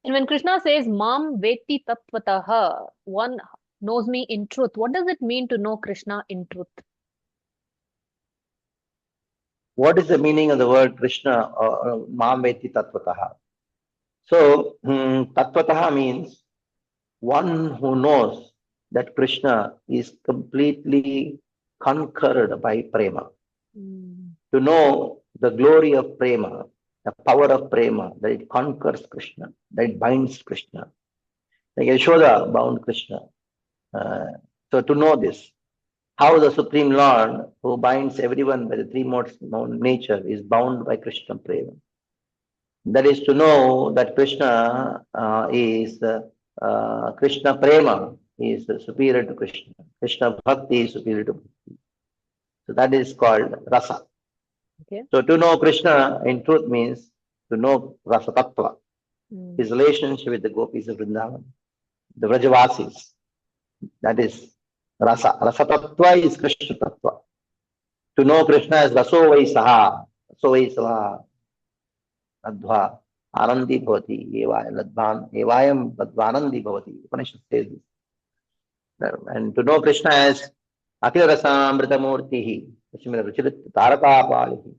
And when Krishna says, Mam veti tattvataha, one knows me in truth, what does it mean to know Krishna in truth? What is the meaning of the word Krishna or Mam Veti Tattvataha? So, Tattvataha means one who knows that Krishna is completely conquered by prema. To know the glory of prema, the power of prema, that it conquers Krishna, that it binds Krishna. Like Yashoda bound Krishna. So to know this, how the Supreme Lord, who binds everyone by the three modes of nature, is bound by Krishna prema. That is to know that Krishna is Krishna prema is superior to Krishna. Krishna bhakti is superior to bhakti. So that is called rasa. Okay. So to know Krishna in truth means to know rasa tattva, his relationship with the gopis of Vrindavan, the Vrajavasis. That is rasa. Rasa tattva is Krishna tattva. To know Krishna as raso vai saha, raso vai saha, ladva, anandi bhavati, evayam ladvanandi bhavati. Upanishad says this. And to know Krishna as Akhila Rasamrita Murtihi, Tarakapalihi,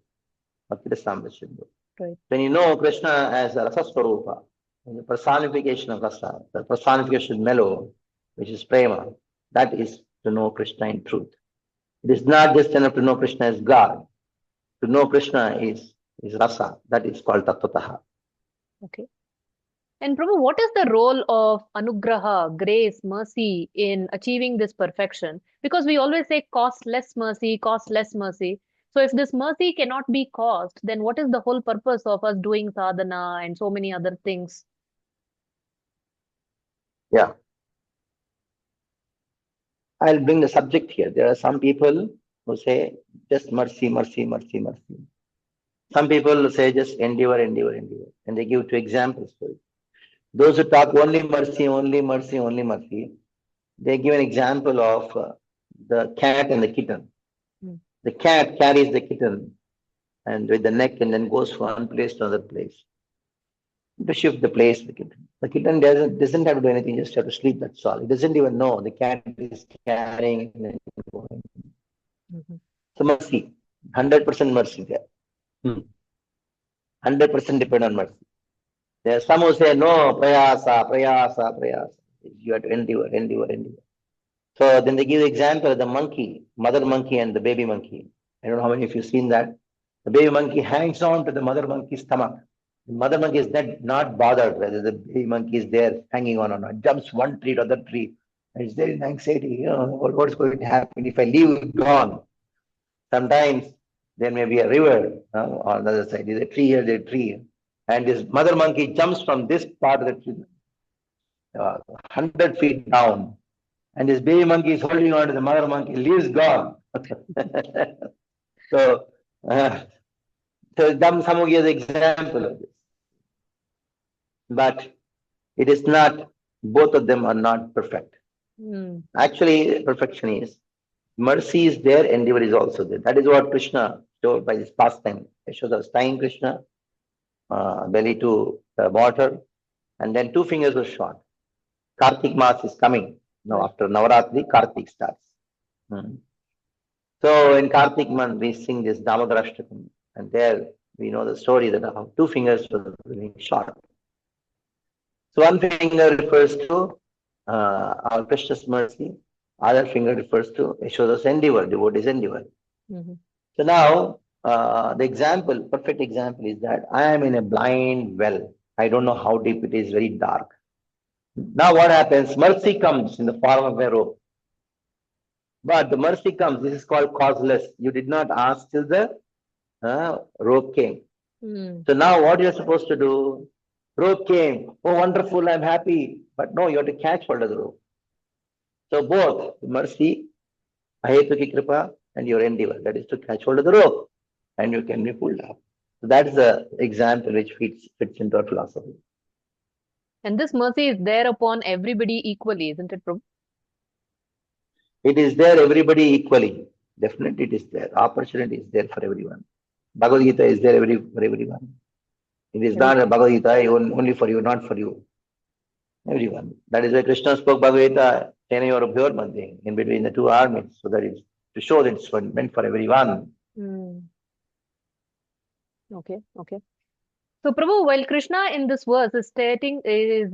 Akhila Rasamrita. Right. When you know Krishna as a Rasa Swarupa, the personification of Rasa, the personification of Melo, which is Prema, that is to know Krishna in truth. It is not just enough to know Krishna as God. To know Krishna is Rasa, that is called Tattvataha. Okay. And Prabhu, what is the role of anugraha, grace, mercy in achieving this perfection? Because we always say cost less mercy, cost less mercy. So if this mercy cannot be caused, then what is the whole purpose of us doing sadhana and so many other things? Yeah. I'll bring the subject here. There are some people who say just mercy, mercy, mercy, mercy. Some people say just endeavor, endeavor, endeavor. And they give two examples for it. Those who talk only mercy, only mercy, only mercy, they give an example of the cat and the kitten. The cat carries the kitten and with the neck and then goes from one place to another place. To shift the place of the kitten. The kitten doesn't have to do anything, just have to sleep, that's all. It doesn't even know the cat is carrying and going. So mercy, 100% mercy there. 100% depend on mercy. There are some who say, no, prayasa, prayasa, prayasa. You have to endeavor, endeavor, endeavor. So then they give the example of the monkey, mother monkey and the baby monkey. I don't know how many of you have seen that. The baby monkey hangs on to the mother monkey's stomach. The mother monkey is not bothered whether the baby monkey is there hanging on or not. Jumps one tree to other tree. And it's there in anxiety. What's going to happen if I leave it gone? Sometimes there may be a river on the other side. There's a tree here, there's a tree here. And this mother monkey jumps from this part of the tree, 100 feet down. And this baby monkey is holding on to the mother monkey, leaves gone. So some will give the example of this. But it is not, both of them are not perfect. Actually, perfection is, mercy is there, endeavor is also there. That is what Krishna showed by this pastime. Yashoda was tying Krishna, belly to the water, and then two fingers were shot. Kartik Maas is coming. Now, after Navaratri, Kartik starts. So, in Kartik month, we sing this Damodarashtakam, and there we know the story that how two fingers were being shot. So, one finger refers to our Krishna's mercy, other finger refers to Yashoda's endeavor, devotee's endeavor. So, now the example, perfect example is that I am in a blind well. I don't know how deep it is, very dark. Now what happens? Mercy comes in the form of a rope. But the mercy comes, this is called causeless. You did not ask till the rope came. So now what you're supposed to do? Rope came. Oh, wonderful, I'm happy. But no, you have to catch hold of the rope. So both mercy, ahetuki kripa, and your endeavor, that is to catch hold of the rope, and you can be pulled up. So that is the example which fits into our philosophy. And this mercy is there upon everybody equally, isn't it, Prabhu? It is there, everybody equally. Definitely it is there. Opportunity is there for everyone. Bhagavad Gita is there for everyone. It is not a Bhagavad Gita only for you, not for you. Everyone. That is why Krishna spoke Bhagavad Gita, in between the two armies, so that it's to show that it's meant for everyone. Okay, okay. So, Prabhu, while Krishna in this verse is stating he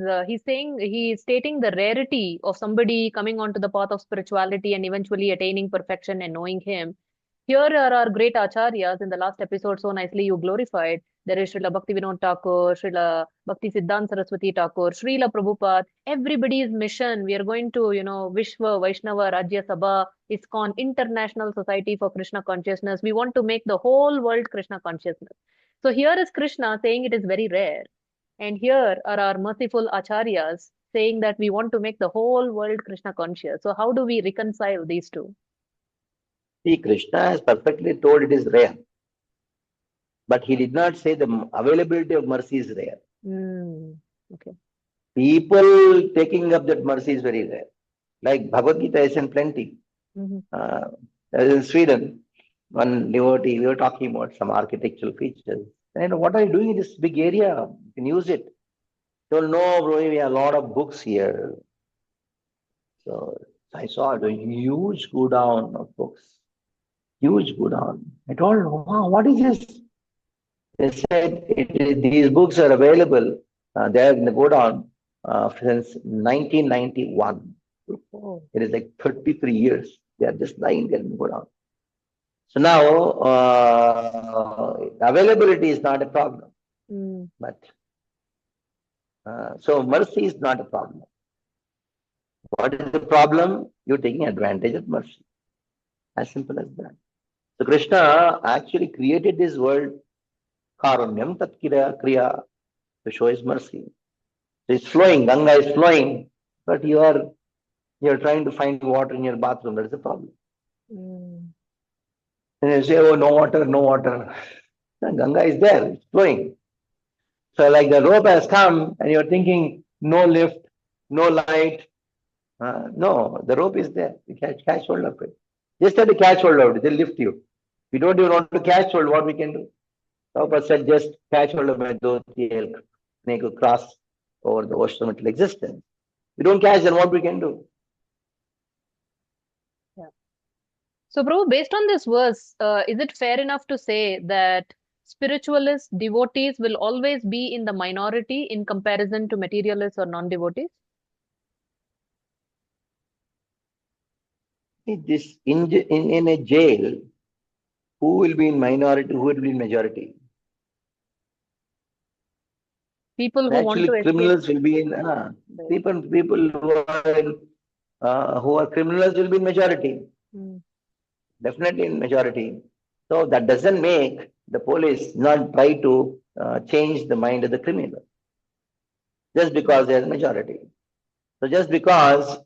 is stating the rarity of somebody coming onto the path of spirituality and eventually attaining perfection and knowing him. Here are our great acharyas in the last episode, so nicely you glorified. There is Srila Bhaktivinoda Thakur, Srila Bhakti Siddhanta Saraswati Thakur, Srila Prabhupada. Everybody's mission. We are going to, Vishwa Vaishnava Rajya Sabha, ISKCON, International Society for Krishna Consciousness. We want to make the whole world Krishna consciousness. So here is Krishna saying it is very rare. And here are our merciful acharyas saying that we want to make the whole world Krishna conscious. So how do we reconcile these two? See, Krishna has perfectly told it is rare. But he did not say the availability of mercy is rare. Okay. People taking up that mercy is very rare. Like Bhagavad Gita is in plenty. In Sweden, one devotee, we were talking about some architectural features. And what are you doing in this big area? You can use it. So, no, bro, we have a lot of books here. So I saw a huge go down of books. Huge go down. I told him, wow, what is this? They said these books are available. They are in the go down since 1991. It is like 33 years. They are just lying there in the go down. So now availability is not a problem. But so mercy is not a problem. What is the problem? You're taking advantage of mercy. As simple as that. So Krishna actually created this world, Karunyam Tat Kriya, to show his mercy. So it's flowing, Ganga is flowing, but you're trying to find water in your bathroom. That is the problem. And you say, oh, no water, no water. Ganga is there, it's flowing. So like the rope has come and you're thinking, no lift, no light. No, the rope is there. You catch hold of it. Just have to catch hold of it. They'll lift you. We don't even want to catch hold. What we can do? Prabhupada said, just catch hold of my dhoti, make a cross over the ocean of existence. We don't catch, then what we can do? Yeah. So, Prabhu, based on this verse, is it fair enough to say that spiritualists, devotees will always be in the minority in comparison to materialists or non-devotees? This in a jail, who will be in minority, who will be in majority? People who Actually, want to criminals escape. will be in people who are criminals will be in majority. Definitely in majority. So that doesn't make the police not try to change the mind of the criminal just because they are majority. So just because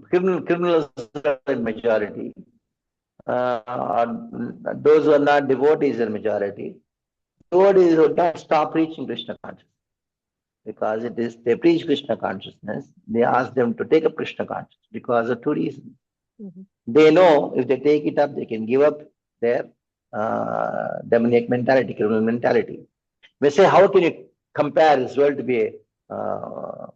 criminals are in majority, those who are not devotees are majority. Devotees would not stop preaching Krishna consciousness because they preach Krishna consciousness. They ask them to take up Krishna consciousness because of two reasons. They know if they take it up, they can give up their demoniac mentality, criminal mentality. We say, how can you compare this world to be a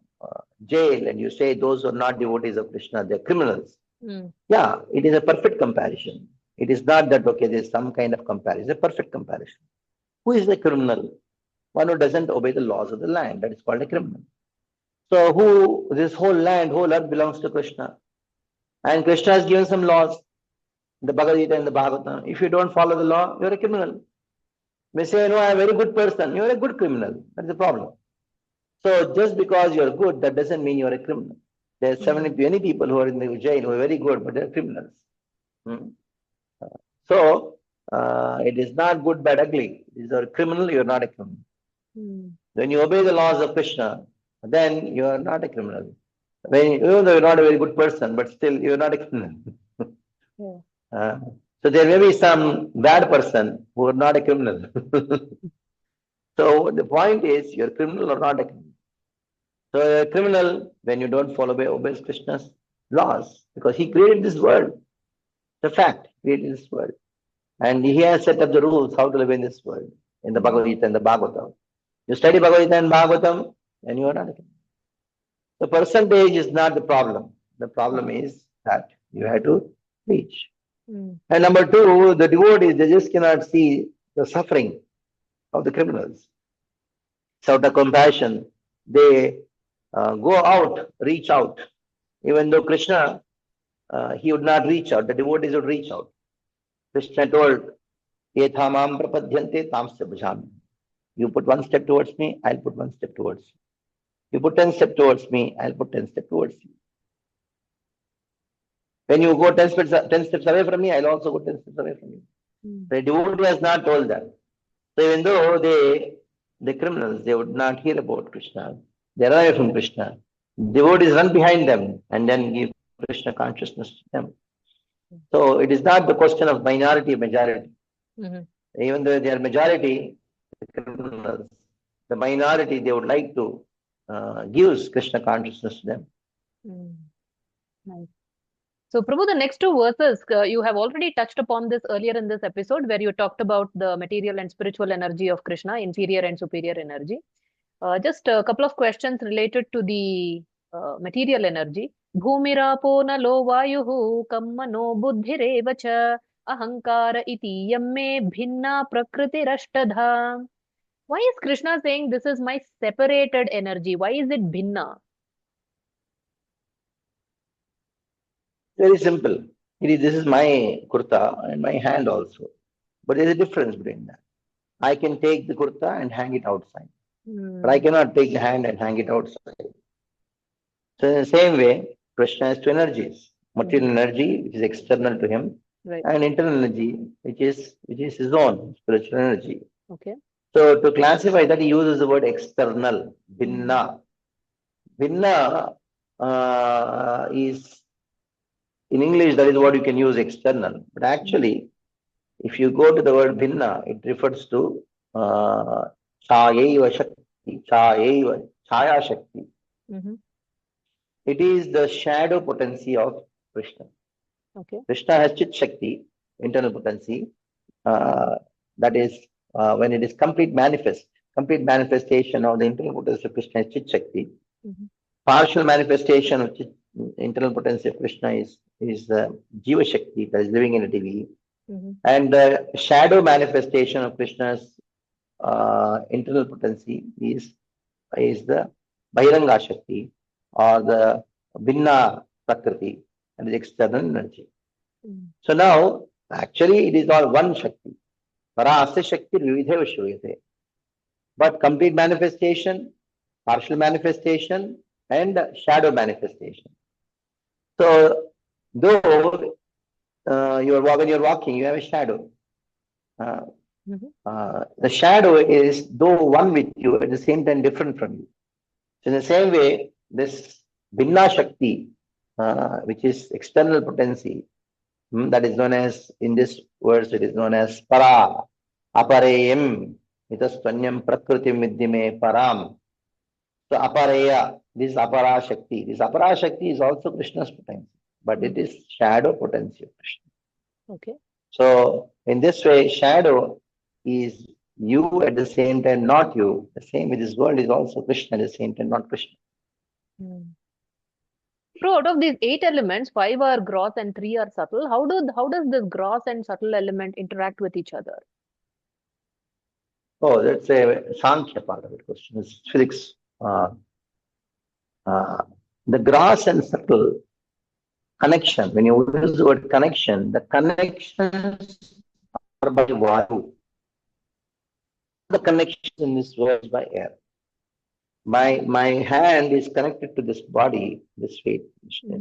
jail and you say those who are not devotees of Krishna, they're criminals? Yeah, it is a perfect comparison. It is not that, okay, there's some kind of comparison. It's a perfect comparison. Who is the criminal? One who doesn't obey the laws of the land. That is called a criminal. So this whole land, whole earth belongs to Krishna. And Krishna has given some laws, the Bhagavad Gita and the Bhagavatam. If you don't follow the law, you're a criminal. We say, no, I'm a very good person. You're a good criminal. That's the problem. So just because you're good, that doesn't mean you're a criminal. There's many people who are in the jail who are very good, but they're criminals. So it is not good, bad, ugly. If you're a criminal, you're not a criminal. When you obey the laws of Krishna, then you are not a criminal. Even though you're not a very good person, but still you're not a criminal. So there may be some bad person who are not a criminal. So the point is, you're a criminal or not a criminal. So you're a criminal when you don't obey Krishna's laws because he created this world. The fact, he created this world. And he has set up the rules how to live in this world in the Bhagavad Gita and the Bhagavatam. You study Bhagavad Gita and Bhagavatam, and you are not. The percentage is not the problem. The problem is that you have to reach. And number two, the devotees, they just cannot see the suffering of the criminals. So out of compassion, they go out, reach out. Even though Krishna, he would not reach out, the devotees would reach out. Krishna told, Yethamam prapadyante tamsya bhajami. You put one step towards me, I'll put one step towards you. You put 10 steps towards me, I'll put 10 steps towards you. When you go 10 steps away from me, I'll also go 10 steps away from you. The devotee has not told that. So even though the criminals, they would not hear about Krishna, they run away from Krishna. Devotees run behind them and then give Krishna consciousness to them. So it is not the question of minority, majority. Even though they are majority, the criminals, the minority, they would like to give Krishna consciousness to them. Nice. So, Prabhu, the next two verses, you have already touched upon this earlier in this episode where you talked about the material and spiritual energy of Krishna, inferior and superior energy. Just a couple of questions related to the material energy. Bhumirapo nalo vayuhu kammano buddhirevacha ahankara iti yamme bhinna prakritirashtadha. Why is Krishna saying this is my separated energy? Why is it bhinna? Very simple. This is my kurta and my hand also. But there is a difference between that. I can take the kurta and hang it outside. But I cannot take the hand and hang it outside. So in the same way, Krishna has two energies. Material energy, which is external to him, and internal energy, which is his own spiritual energy. Okay. So to classify that, he uses the word external, bhinna. Bhinna is, in English, that is what you can use, external. But actually, if you go to the word bhinna, it refers to chayeva shakti, chaya shakti. It is the shadow potency of Krishna. Okay. Krishna has chit shakti, internal potency. That is when it is complete manifestation of the internal potency of Krishna is chit shakti. Partial manifestation of internal potency of Krishna is Jiva Shakti, that is living in a Devi. And the shadow manifestation of Krishna's internal potency is the Bahiranga Shakti or the Bhinna Prakriti, and the external energy. So now, actually, it is all one Shakti. Parasya Shakti Vividheva Shruyate. But complete manifestation, partial manifestation, and shadow manifestation. So, though when you're walking, you have a shadow. The shadow is though one with you, at the same time different from you. So in the same way, this Bhinna Shakti, which is external potency, that is known as, in this verse, it is known as Para, Apareyam, Mitastvanyam Prakritim Vidyame Param. So Apareya, this Apara Shakti. This Apara Shakti is also Krishna's potency, but it is shadow potency of Krishna. Okay. So in this way, shadow is you at the same time, not you. The same with this world is also Krishna at the same time, not Krishna. So out of these 8 elements, 5 are gross and 3 are subtle. How does this gross and subtle element interact with each other? Oh, that's a Sankhya part of the question. It's physics. The gross and subtle connection, when you use the word connection, the connections are by Vayu. The connection in this world is by air. My hand is connected to this body, this feet,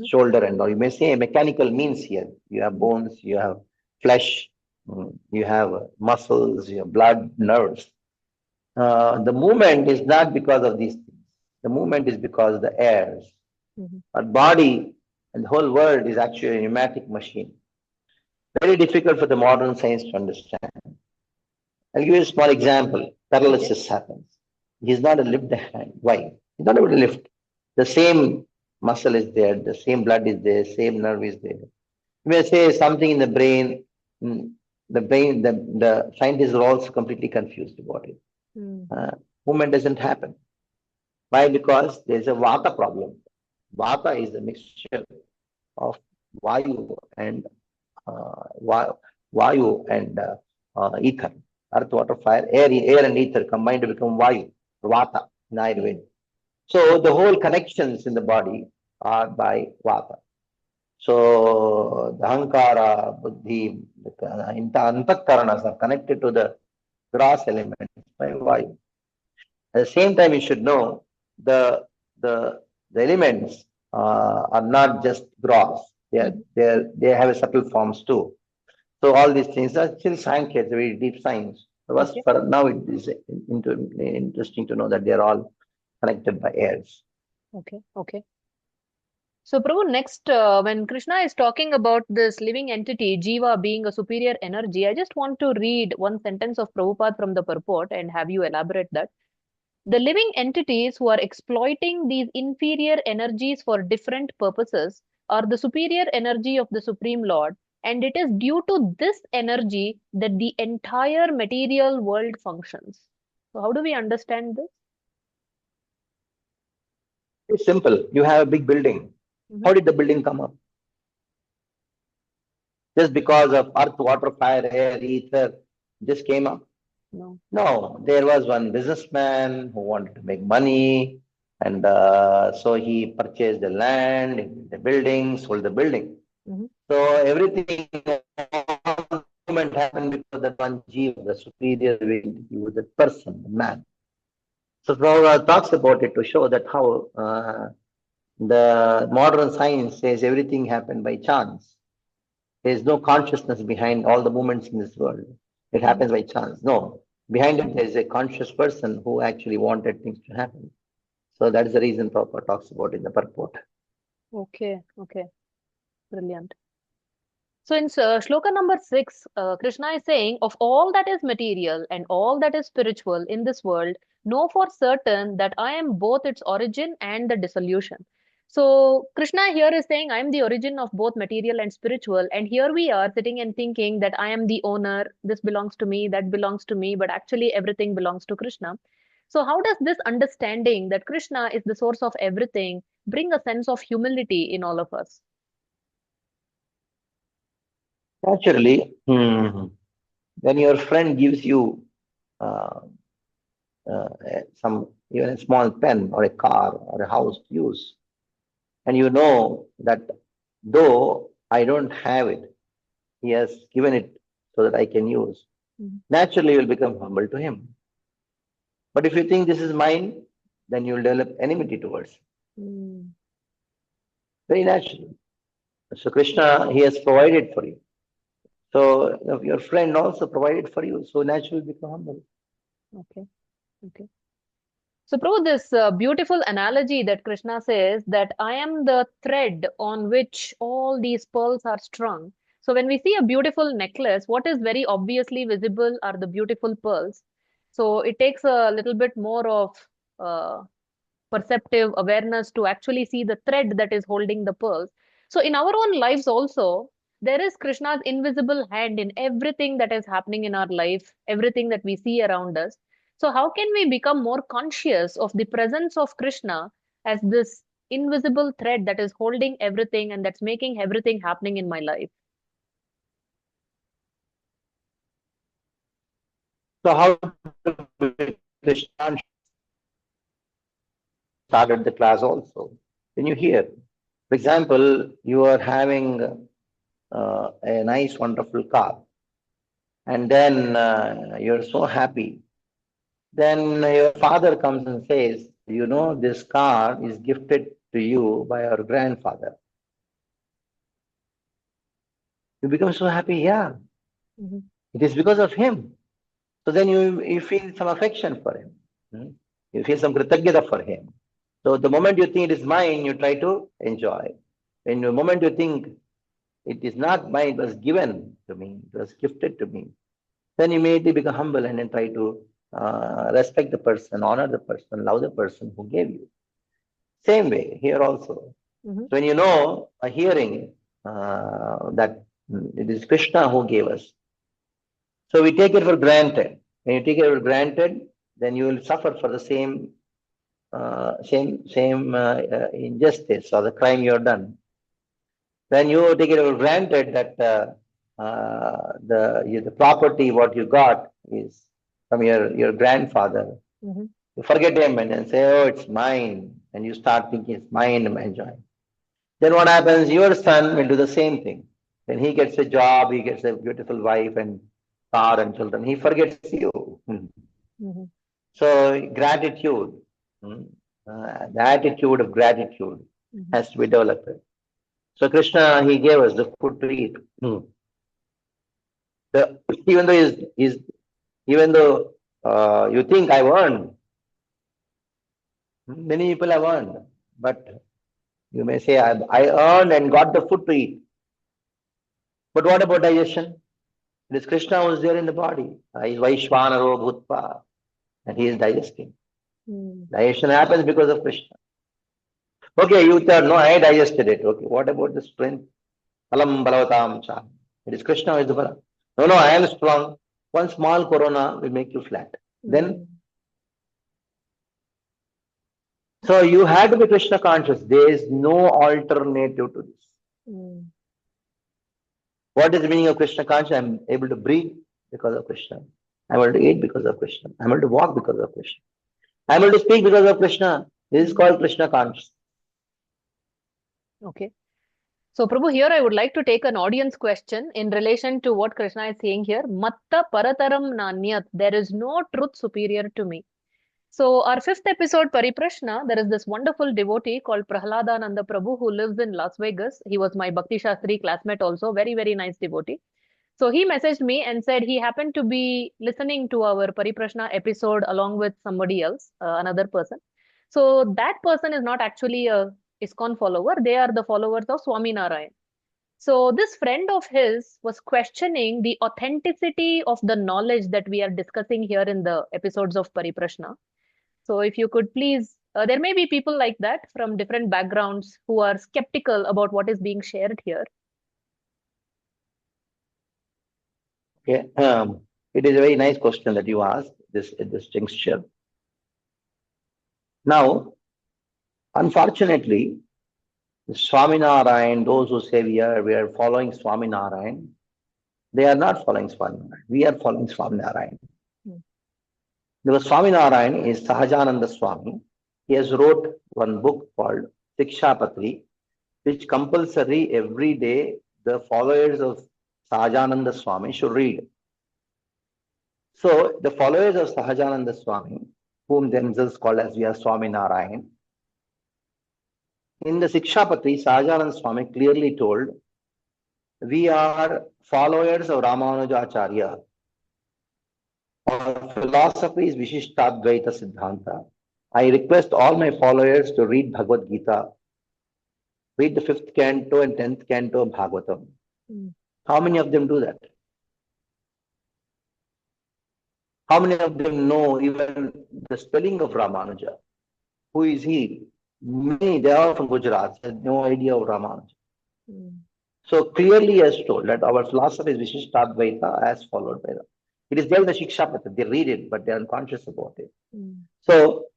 shoulder and all. You may say mechanical means here. You have bones, you have flesh, you have muscles, you have blood, nerves. The movement is not because of these things. The movement is because of the airs. Our body and the whole world is actually a pneumatic machine. Very difficult for the modern science to understand. I'll give you a small example. Paralysis happens. He's not a lift hand. Why? He's not able to lift. The same muscle is there, the same blood is there, same nerve is there. You may say something in the brain, the scientists are also completely confused about it. Movement doesn't happen. Why? Because there's a vata problem. Vata is a mixture of vayu and vayu and ether, earth, water, fire, air and ether combined to become vayu, vata in Ayurveda. So the whole connections in the body are by vata. So the ahankara, buddhi, the antakaranas are connected to the gross elements by vayu. At the same time, you should know the the elements are not just gross; they have a subtle forms too. So all these things are still Sankhya, it's a very deep science. But for now, it is interesting to know that they are all connected by airs. Okay. So, Prabhu, next, when Krishna is talking about this living entity, Jiva being a superior energy, I just want to read one sentence of Prabhupada from the purport and have you elaborate that. The living entities who are exploiting these inferior energies for different purposes are the superior energy of the Supreme Lord, and it is due to this energy that the entire material world functions. So, how do we understand this? It's simple. You have a big building. How did the building come up? Just because of earth, water, fire, air, ether, just came up? No, there was one businessman who wanted to make money, and so he purchased the land, the building, sold the building. So everything movement happened because that one jiva, the superior being, the person, the man. So Prabhupada talks about it to show that how the modern science says everything happened by chance. There is no consciousness behind all the movements in this world. It happens by chance. No. Behind it, there is a conscious person who actually wanted things to happen. So that is the reason Prabhupada talks about in the purport. Okay. Brilliant. So in shloka number 6, Krishna is saying, of all that is material and all that is spiritual in this world, know for certain that I am both its origin and the dissolution. So Krishna here is saying, I am the origin of both material and spiritual. And here we are sitting and thinking that I am the owner, this belongs to me, that belongs to me, but actually everything belongs to Krishna. So how does this understanding that Krishna is the source of everything bring a sense of humility in all of us? Naturally, when your friend gives you even a small pen or a car or a house to use, and you know that though I don't have it, he has given it so that I can use. Naturally, you will become humble to him. But if you think this is mine, then you will develop enmity towards him. Very naturally. So Krishna, he has provided for you. So your friend also provided for you. So naturally become humble. Okay. So, Prabhu, this beautiful analogy that Krishna says that I am the thread on which all these pearls are strung. So, when we see a beautiful necklace, what is very obviously visible are the beautiful pearls. So, it takes a little bit more of uh, perceptive awareness to actually see the thread that is holding the pearls. So, in our own lives also, there is Krishna's invisible hand in everything that is happening in our life, everything that we see around us. So, how can we become more conscious of the presence of Krishna as this invisible thread that is holding everything and that's making everything happening in my life? So how to Krishna started the class also. When you hear, for example, you are having a nice, wonderful car, and then you're so happy. Then your father comes and says, you know, this car is gifted to you by our grandfather. You become so happy, yeah. It is because of him. So then you feel some affection for him. You feel some kritagya for him. So the moment you think it is mine, you try to enjoy. When the moment you think it is not mine, it was given to me, it was gifted to me, then you immediately become humble and then try to respect the person, honor the person, love the person who gave you. Same way, here also. Mm-hmm. So when you know a hearing that it is Krishna who gave us, so we take it for granted. When you take it for granted, then you will suffer for the same injustice or the crime you have done. When you take it for granted that the property what you got is from your grandfather, Mm-hmm. you forget him and then say, "Oh, it's mine," and you start thinking it's mine, I'm enjoying. Then what happens? Your son will do the same thing. When he gets a job, he gets a beautiful wife and car and children. He forgets you. Mm-hmm. So gratitude, the attitude of gratitude Mm-hmm. has to be developed. So Krishna, he gave us the food to eat. The, even though even though you think I've earned, many people have earned, but you may say I earned and got the food to eat. But what about digestion? It is Krishna who is there in the body. He is Vaishvanaro Bhutpa, and he is digesting. Digestion happens because of Krishna. Okay, you thought, no, I digested it. Okay, what about the strength? Alam balavatam cha. It is Krishna who is the bala. No, no, I am strong. One small corona will make you flat. Then, so you have to be Krishna conscious. There is no alternative to this. What is the meaning of Krishna conscious? I am able to breathe because of Krishna. I am able to eat because of Krishna. I am able to walk because of Krishna. I am able to speak because of Krishna. This is called Krishna conscious. Okay. So, Prabhu, here I would like to take an audience question in relation to what Krishna is saying here. Matta parataram nanyat. There is no truth superior to me. So, our fifth episode, Pariprashna, there is this wonderful devotee called Prahladananda Prabhu who lives in Las Vegas. He was my Bhakti Shastri classmate also, very, very nice devotee. So, he messaged me and said he happened to be listening to our Pariprashna episode along with somebody else, another person. So, that person is not actually a ISKCON follower, they are the followers of Swami Narayan. So, this friend of his was questioning the authenticity of the knowledge that we are discussing here in the episodes of Pariprashna. So, if you could please, there may be people like that from different backgrounds who are skeptical about what is being shared here. Okay, it is a very nice question that you asked this juncture. Now, unfortunately, Swaminarayan, those who say we are following Swaminarayan, they are not following Swaminarayan. We are following Swaminarayan. Because Swaminarayan is Sahajananda Swami. He has wrote one book called Sikshapatri, which compulsory every day the followers of Sahajananda Swami should read. So the followers of Sahajananda Swami, whom themselves called as we are Swaminarayan, in the Sikshapatri, Sahajananda Swami clearly told, we are followers of Ramanujacharya. Our philosophy is Vishishtadvaita Siddhanta. I request all my followers to read Bhagavad Gita, read the 5th canto and 10th canto of Bhagavatam. How many of them do that? How many of them know even the spelling of Ramanuja? Who is he? Many, they are from Gujarat, have no idea of Ramanuja. So clearly as told that our philosophy is Vishishtadvaita as followed by them. It is there in the Shikshapatra. They read it, but they are unconscious about it. So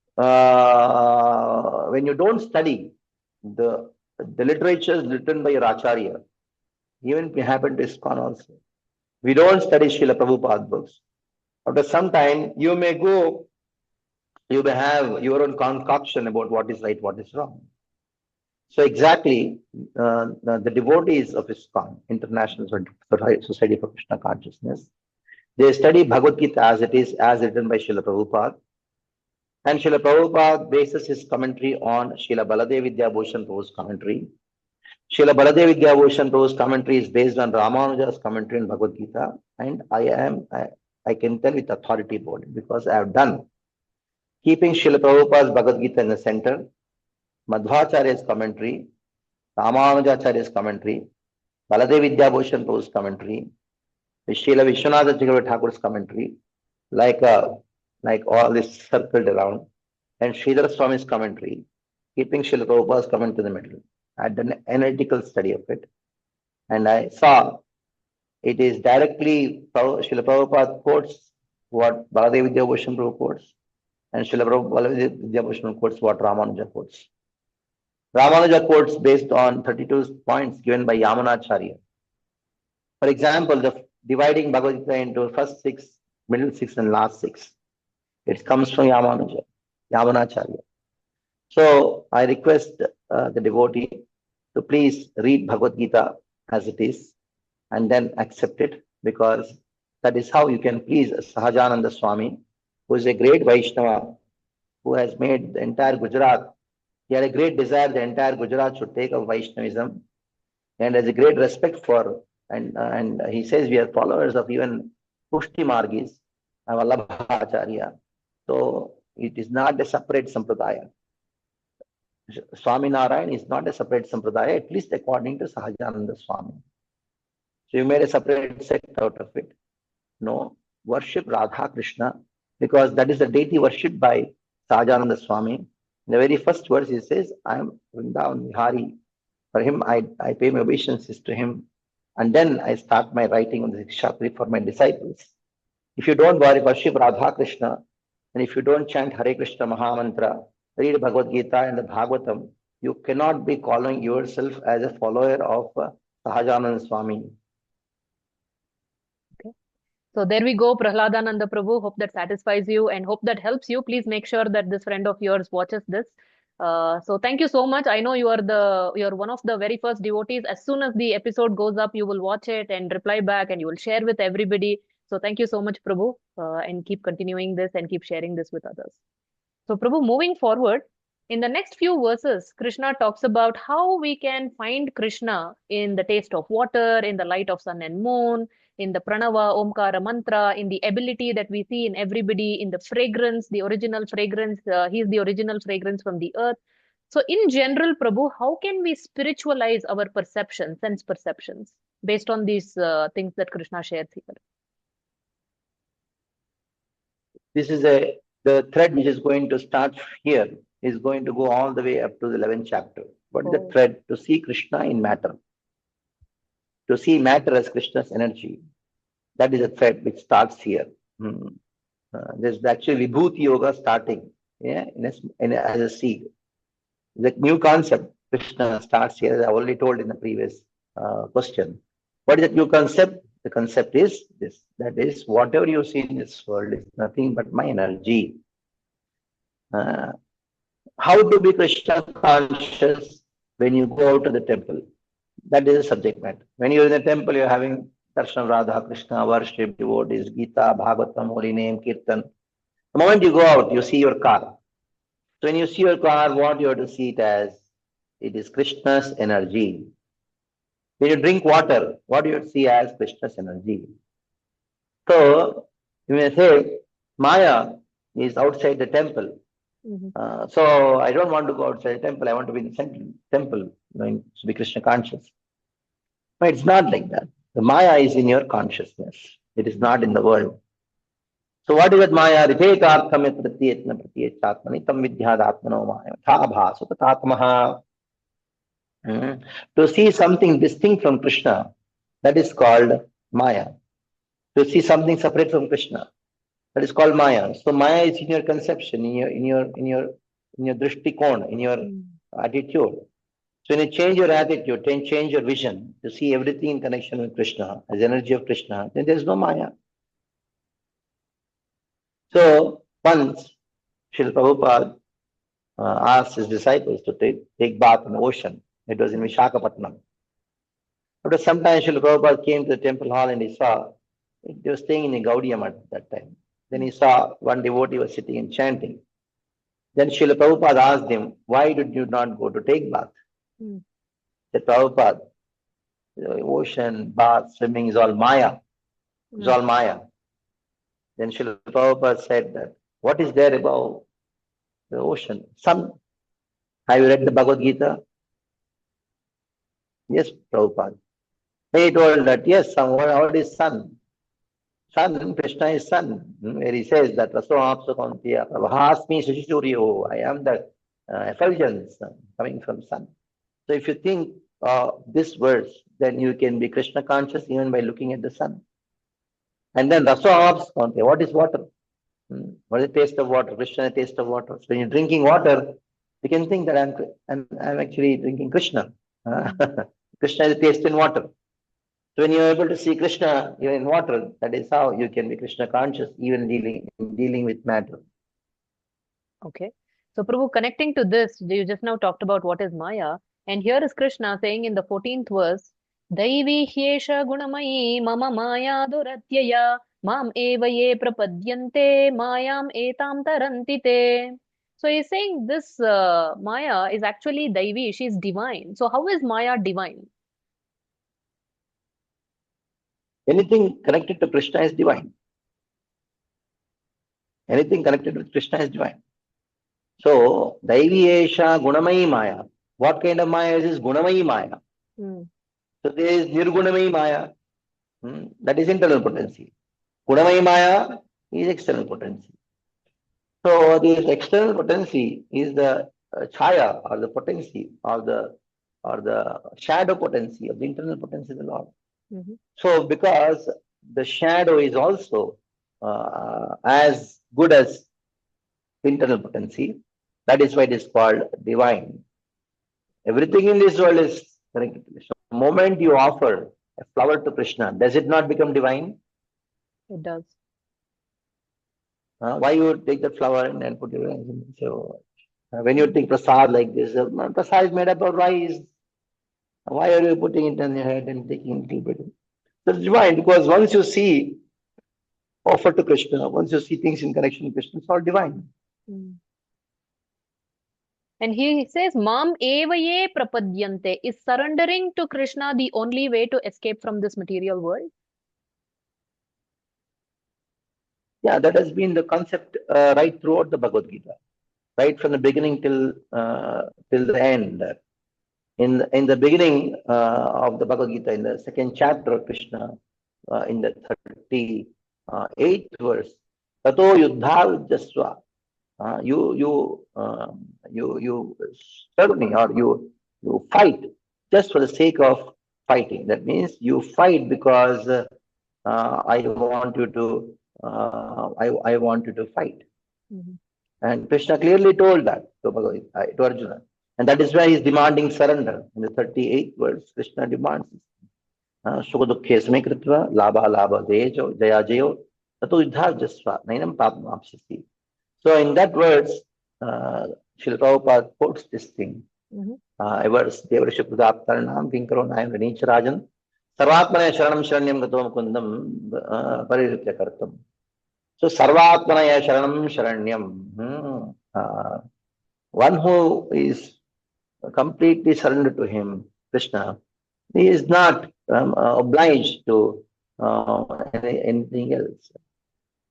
when you don't study the literatures written by your Acharya, even if it happened to ISKCON also, we don't study Srila Prabhupada books. After some time, you may have your own concoction about what is right, what is wrong. So exactly, the devotees of ISKCON, International Society for Krishna Consciousness, they study Bhagavad Gita as it is, as written by Srila Prabhupada. And Srila Prabhupada bases his commentary on Srila Baladev Vidyabhushan Prabhu's commentary. Srila Baladev Vidyabhushan Prabhu's commentary is based on Ramanuja's commentary in Bhagavad Gita. And I can tell with authority about it because I have done. Keeping Srila Prabhupada's Bhagavad Gita in the center, Madhvacharya's commentary, Ramanujacharya's commentary, Baladev Vidyabhushan Prabhu's commentary, Srila Vishwanatha Chakravarti Thakur's commentary, like all this circled around, and Sridhar Swami's commentary, keeping Srila Prabhupada's commentary in the middle. I had done an analytical study of it, and I saw it is directly Srila Prabhupada quotes what Baladev Vidyabhushan Prabhu quotes, and Srila Baladev Vidyabhushan quotes what Ramanuja quotes. Ramanuja quotes based on 32 points given by Yamunacharya. For example, the dividing Bhagavad Gita into first 6, middle 6, and last 6. It comes from Yamunacharya. So I request the devotee to please read Bhagavad Gita as it is and then accept it, because that is how you can please Sahajananda Swami, who is a great Vaishnava, who has made the entire Gujarat. He had a great desire the entire Gujarat should take up Vaishnavism, and has a great respect for, and he says we are followers of even Pushti Margis, Vallabhacharya. So it is not a separate sampradaya. Swami Narayan is not a separate sampradaya, at least according to Sahajananda Swami. So you made a separate sect out of it. No, worship Radha Krishna, because that is the deity worshipped by Sahajananda Swami. In the very first verse he says, I am Vrindavan Vihari. For him, I pay my obeisances to him. And then I start my writing on the Shastri for my disciples. If you don't worship Radha Krishna, and if you don't chant Hare Krishna Mahamantra, read Bhagavad Gita and the Bhagavatam, you cannot be calling yourself as a follower of Sahajananda Swami. Okay. So there we go, Prahladananda Prabhu. Hope that satisfies you and hope that helps you. Please make sure that this friend of yours watches this. So thank you so much. I know you're one of the very first devotees. As soon as the episode goes up, you will watch it and reply back, and you will share with everybody. So thank you so much, Prabhu, and keep continuing this and keep sharing this with others. So Prabhu, moving forward, in the next few verses, Krishna talks about how we can find Krishna in the taste of water, in the light of sun and moon, in the pranava, omkara mantra, in the ability that we see in everybody, in the fragrance, the original fragrance. He is the original fragrance from the earth. So in general, Prabhu, how can we spiritualize our perceptions, sense perceptions, based on these things that Krishna shares here? This is the thread which is going to start here is going to go all the way up to the 11th chapter. What is the thread? To see Krishna in matter. To see matter as Krishna's energy. That is a thread which starts here. There's actually Vibhuti Yoga starting, as a seed. The new concept, Krishna starts here, as I already told in the previous question. What is the new concept? The concept is this, that is, whatever you see in this world is nothing but my energy. How to be Krishna conscious when you go out to the temple? That is the subject matter. When you're in the temple, you're having darshan of Radha, Krishna, worship, devotees, Gita, Bhagavatam, holy name, Kirtan. The moment you go out, you see your car. So when you see your car, what you have to see it as? It is Krishna's energy. When you drink water, what do you see as Krishna's energy? So you may say, Maya is outside the temple. So I don't want to go outside the temple. I want to be in the central temple, to be Krishna conscious. No, it's not like that. The Maya is in your consciousness. It is not in the world. So what is that Maya? Ritekartham pratyetna pratyechatmani tam vidhyadatmano Maya. Thabhasu tatatmaha. To see something distinct from Krishna, that is called Maya. To see something separate from Krishna, that is called Maya. So Maya is in your conception, in your drishtikon, in your attitude. So when you change your attitude, change your vision to see everything in connection with Krishna, as energy of Krishna, then there is no Maya. So once Srila Prabhupada asked his disciples to take bath in the ocean. It was in Vishakhapatnam. After some time, Srila Prabhupada came to the temple hall and he saw, they were staying in Gaudiyam at that time. Then he saw one devotee was sitting and chanting. Then Srila Prabhupada asked him, why did you not go to take bath? Said, Prabhupada, the ocean, bath, swimming is all Maya. It's all Maya. Then Srila Prabhupada said that, what is there above the ocean? Sun. Have you read the Bhagavad Gita? Yes, Prabhupada. He told that, yes, what is sun? Sun, Krishna is sun. Where he says that, I am the effulgence coming from sun. So if you think this verse, then you can be Krishna conscious even by looking at the sun. And then Rasoabs, what is water? What is the taste of water? Krishna is the taste of water. So when you're drinking water, you can think that I'm actually drinking Krishna. Krishna is the taste in water. So when you're able to see Krishna even in water, that is how you can be Krishna conscious, even dealing with matter. Okay. So, Prabhu, connecting to this, you just now talked about what is Maya. And here is Krishna saying in the 14th verse, Daivi hyesha gunamayi mama maya duratyaya mam eva ye prapadyante mayam etam tarantite. So he's saying this Maya is actually Daivi, she's divine. So how is Maya divine? Anything connected to Krishna is divine. Anything connected with Krishna is divine. So, Daiviyesha Gunamayi Maya. What kind of Maya is this? Gunamayi Maya. So, there is Nirgunamayi Maya. That is internal potency. Gunamayi Maya is external potency. So, this external potency is the chaya or the potency or the shadow potency of the internal potency of the Lord. So, because the shadow is also as good as internal potency, that is why it is called divine. Everything in this world is connected to Krishna. The moment you offer a flower to Krishna, does it not become divine? It does. Why you take that flower and put your hands in? So, when you take prasad like this, prasad is made up of rice. Why are you putting it on your head and taking a little bit? That's divine, because once you see offer to Krishna, once you see things in connection with Krishna, it's all divine. And he says, Mam eva ye prapadyante. Is surrendering to Krishna the only way to escape from this material world? Yeah, that has been the concept right throughout the Bhagavad Gita, right from the beginning till the end. In the beginning of the Bhagavad Gita, in the second chapter of Krishna, in the 38th verse, Tato Yuddha Jaswa. You serve me, or you fight just for the sake of fighting. That means you fight because I want you to I want you to fight. And Krishna clearly told that to Arjuna. And that is why he is demanding surrender. In the 38th verse, Krishna demands Sukadukhe Samikritva, Labha Labha Dejo, Jaya Jayo, Tato Yuddha Jaswa, Nainam Papam Apsasi. So in that verse, Srila Prabhupada quotes this thing. A verse, Devarshi Pudaptaranam, Kinkaro Nayam Ranicha Rajan, Sarvatmana Sharanam Sharanyam Gatom Kundam, Pariritya Kartam. So Sarvatmana Sharanam Sharanyam, one who is completely surrendered to him, Krishna, he is not obliged to anything else.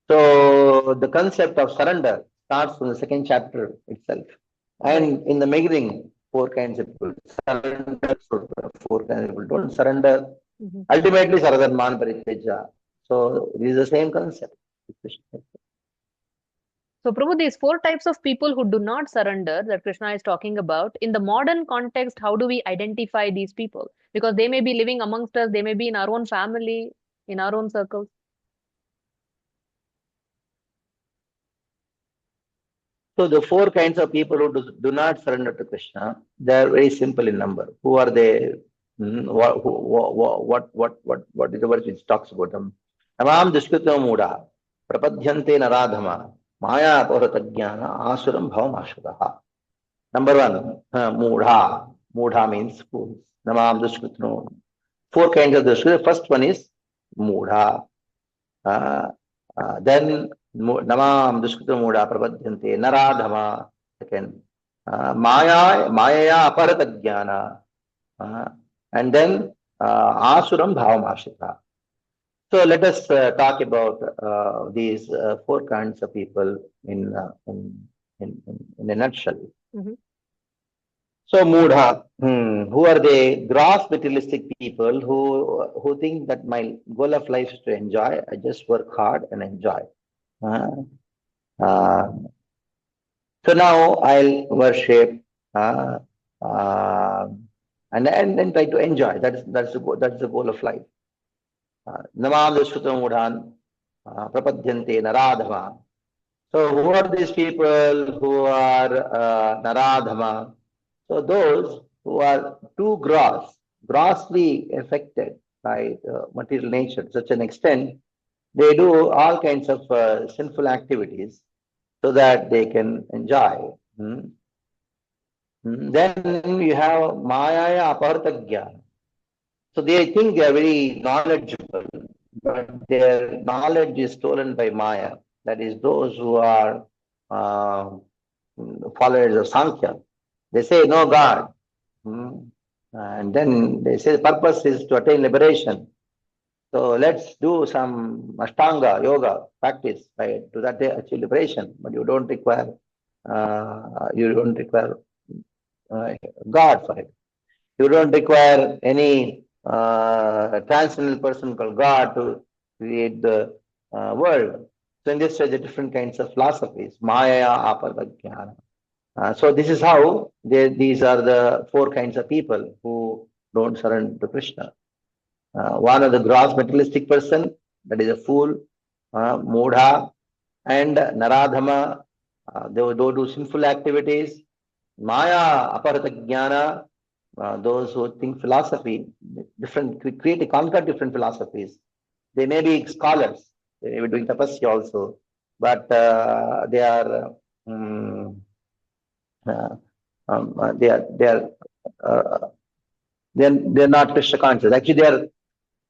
So the concept of surrender starts from the second chapter itself. And in the beginning, four kinds of people surrender, four kinds of people don't surrender. Ultimately, Saradharman Parityaja. So this is the same concept. So, Prabhu, these four types of people who do not surrender that Krishna is talking about, in the modern context, how do we identify these people? Because they may be living amongst us, they may be in our own family, in our own circles. So the four kinds of people who do not surrender to Krishna, they are very simple in number. Who are they? What is the word which talks about them? Namam Dushkrita Muda, Prapadyante Naradhama, Maya Pauratajnana, Asuram Bhavam Ashvataha. Number one, Mudha. Mudha means fools. Namam Dushkrita. Four kinds of Dushkrita. First one is Mudha. Then Namam Dushkrita Muda Prapadyante Naradhama. Second, Maya Aparatajnana. And then Asuram Bhavam Ashita. So let us talk about these four kinds of people in a nutshell. So Mudha, who are they? Gross materialistic people who think that my goal of life is to enjoy. I just work hard and enjoy. So now I'll worship and then try to enjoy. That's the goal of life. Namam Dashrutam Udhan Prapadyante Naradhama. So who are these people who are Naradhama? So those who are too grossly affected by material nature to such an extent, they do all kinds of sinful activities so that they can enjoy. Then you have Maya Apartagya. So they think they are very knowledgeable, but their knowledge is stolen by Maya. That is, those who are followers of Sankhya. They say no God. And then they say the purpose is to attain liberation. So let's do some Ashtanga yoga practice to that day achieve liberation. But you don't require God for it. You don't require any transcendental person called God to create the world. So in this way, there are different kinds of philosophies. Maya, Aparvajnana. So this is how these are the four kinds of people who don't surrender to Krishna. One of the gross materialistic person, that is a fool, Mudha, and Naradhama, they do sinful activities. Maya, Aparatagnyana, those who think philosophy, create a conquer different philosophies. They may be scholars, they may be doing tapasya also, but they are they're not Krishna conscious. Actually,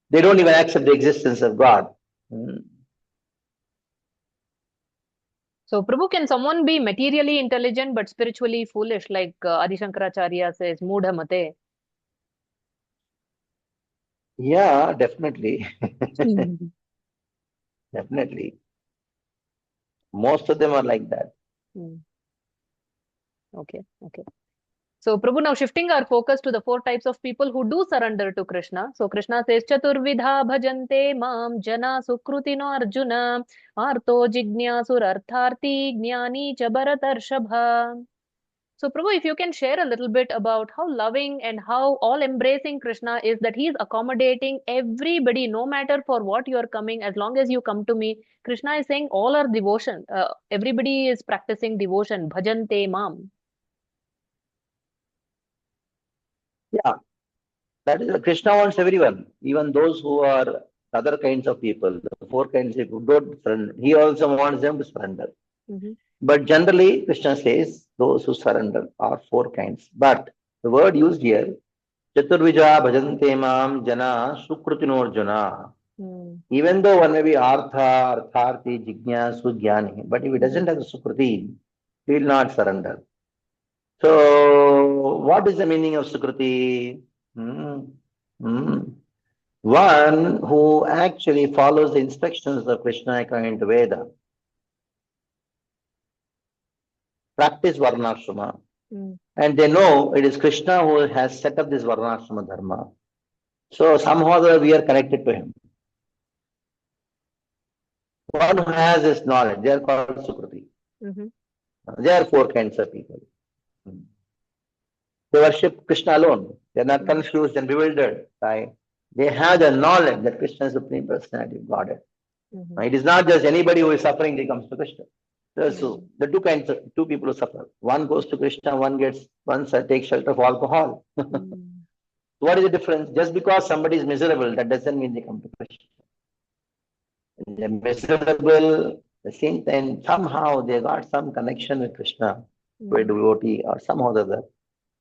they don't even accept the existence of God. So, Prabhu, can someone be materially intelligent but spiritually foolish, like Adi Shankaracharya says, Mudha Mate? Yeah, definitely. Definitely. Most of them are like that. Okay. So, Prabhu, now shifting our focus to the four types of people who do surrender to Krishna. So, Krishna says, Chaturvidha bhajante mam jana sukrutino arjuna arto jignasur artharti jnani cha bharatarshabha. So, Prabhu, if you can share a little bit about how loving and how all embracing Krishna is, that he is accommodating everybody, no matter for what you are coming, as long as you come to me. Krishna is saying all are devotion. Everybody is practicing devotion. Bhajante mam. Yeah, that is Krishna wants everyone, even those who are other kinds of people, the four kinds of people who don't surrender. He also wants them to surrender. But generally, Krishna says those who surrender are four kinds. But the word used here, Chaturvija bhajante mam jana sukrutinor. Even though one may be artha, artharti, jignasu, jnani, but if he doesn't have the sukruti, he will not surrender. So, what is the meaning of sukruti? One who actually follows the instructions of Krishna according to Veda. Practice Varnashrama. And they know it is Krishna who has set up this Varnashrama Dharma. So somehow or other we are connected to him. One who has this knowledge, they are called Sukruti. There are four kinds of people. They worship Krishna alone. They are not confused and bewildered. Right? They have the knowledge that Krishna is the Supreme Personality of Godhead. It is not just anybody who is suffering, they comes to Krishna. So the two people who suffer. One goes to Krishna, one takes shelter of alcohol. What is the difference? Just because somebody is miserable, that doesn't mean they come to Krishna. They're miserable, at the same time, somehow they got some connection with Krishna, with devotee or somehow or other.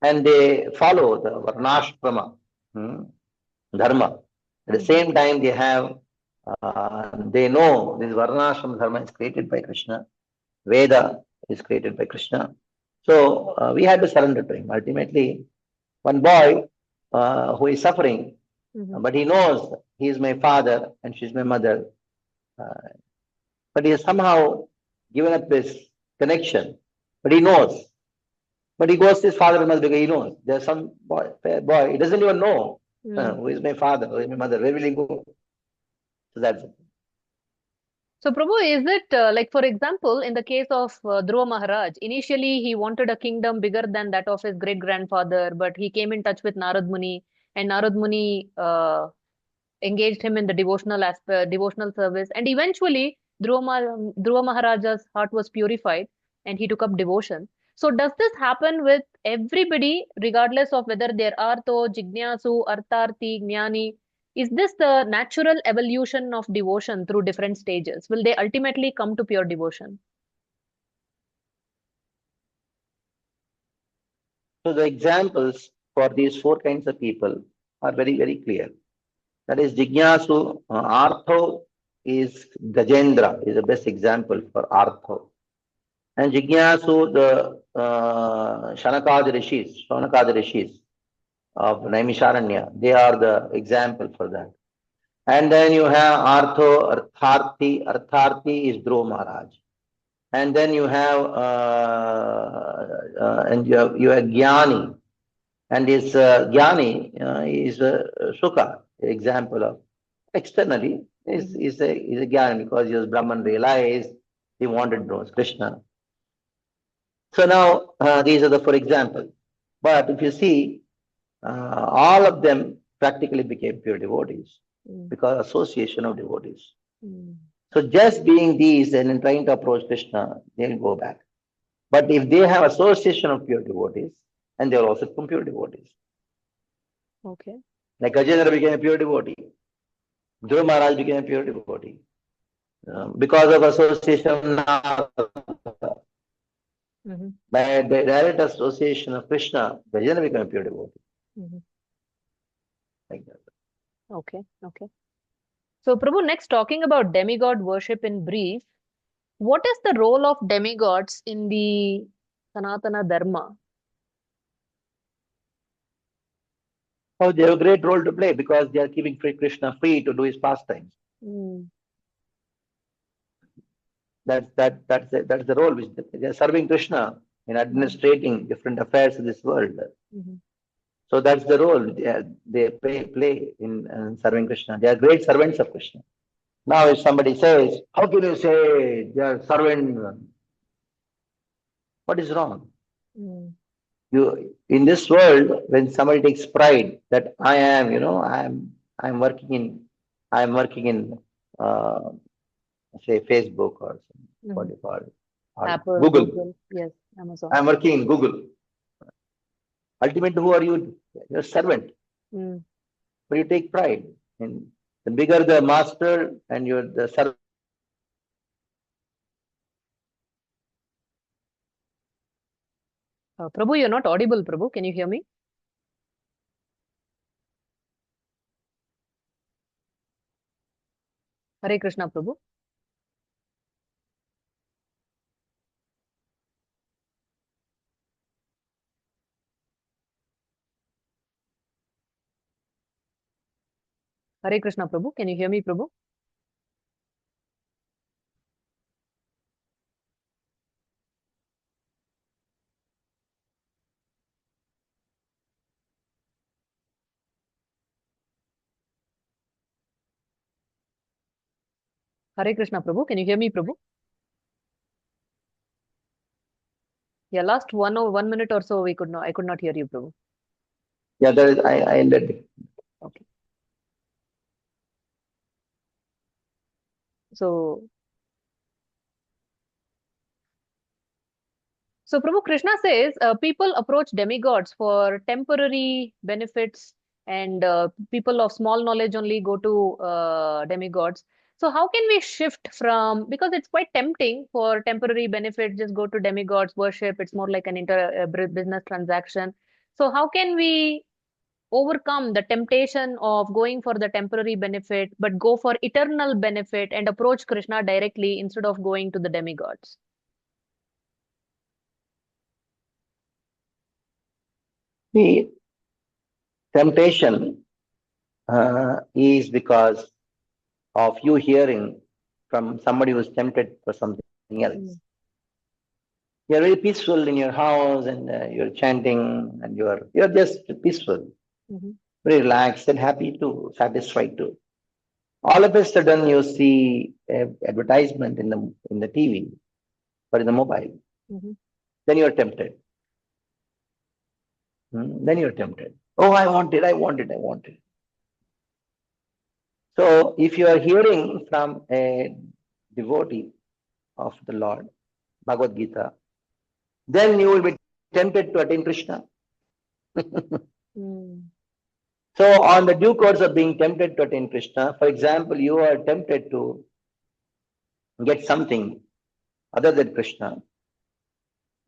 And they follow the Varnashrama Dharma. At the same time, they know this Varnashrama Dharma is created by Krishna. Veda is created by Krishna. So we had to surrender to him. Ultimately, one boy who is suffering, but he knows he is my father and she is my mother. But he has somehow given up his connection. But he knows. But he goes to his father and mother because he knows. There's some boy, he doesn't even know who is my father, who is my mother. Where will he go? So that's it. So, Prabhu, is it like, for example, in the case of Dhruva Maharaj, initially he wanted a kingdom bigger than that of his great grandfather, but he came in touch with Narad Muni, and Narad Muni engaged him in the devotional aspect, devotional service, and eventually Dhruva Maharaja's heart was purified, and he took up devotion. So, does this happen with everybody, regardless of whether they're Artho, Jignasu, Artharthi, Jnani? Is this the natural evolution of devotion through different stages? Will they ultimately come to pure devotion? So the examples for these four kinds of people are very, very clear. That is Jignasu, Artho is Gajendra, is the best example for Artho. And Jignasu, the Shaunakadi Rishis of Naimisharanya, they are the example for that. And then you have Artho, Artharthi is Dhruva Maharaj. And then you have Jnani, and this Jnani is Sukha, example of externally is a Jnani because he was Brahman, realized he wanted to know Krishna. So now these are the four examples. But if you see, all of them practically became pure devotees because association of devotees. So just being these and in trying to approach Krishna, they'll go back. But if they have association of pure devotees, and they'll also become pure devotees. Okay. Like Gajendra became a pure devotee. Dhruva Maharaj became a pure devotee. Because of association by the direct association of Krishna, Gajendra became a pure devotee. Like that. Okay, okay. So, Prabhu, next talking about demigod worship in brief, what is the role of demigods in the Sanatana Dharma? Oh, they have a great role to play because they are keeping Krishna free to do his pastimes. That's the role which they are serving Krishna in administrating different affairs of this world. So that's the role they play in serving Krishna. They are great servants of Krishna. Now, if somebody says, "How can you say they are servant?" What is wrong? You in this world, when somebody takes pride that I am, I'm working in say Facebook or what do you call it? Apple, Google. Yes, Amazon. I'm working in Google. Ultimately, who are you? You're a servant. But you take pride. And the bigger the master and you're the servant. Prabhu, you're not audible, Prabhu. Can you hear me? Hare Krishna, Prabhu. Hare Krishna, Prabhu. Can you hear me, Prabhu? Hare Krishna, Prabhu. Can you hear me, Prabhu? Yeah, last 1 minute or so, I could not hear you, Prabhu. Yeah, that is, I ended it. Okay. So, Prabhu, Krishna says people approach demigods for temporary benefits, and people of small knowledge only go to demigods. So, how can we shift from, because it's quite tempting for temporary benefit, just go to demigods, worship, it's more like an business transaction. So, how can we overcome the temptation of going for the temporary benefit, but go for eternal benefit and approach Krishna directly instead of going to the demigods? The temptation is because of you hearing from somebody who's tempted for something else. You're very peaceful in your house and you're chanting and you're just peaceful, very relaxed and happy too, satisfied too. All of a sudden you see an advertisement in the TV or in the mobile. Mhm. Then you're tempted. Then you're tempted. Oh, I want it, I want it, I want it. So if you are hearing from a devotee of the Lord, Bhagavad Gita, then you will be tempted to attain Krishna. Mm. So on the due course of being tempted to attain Krishna, for example, you are tempted to get something other than Krishna.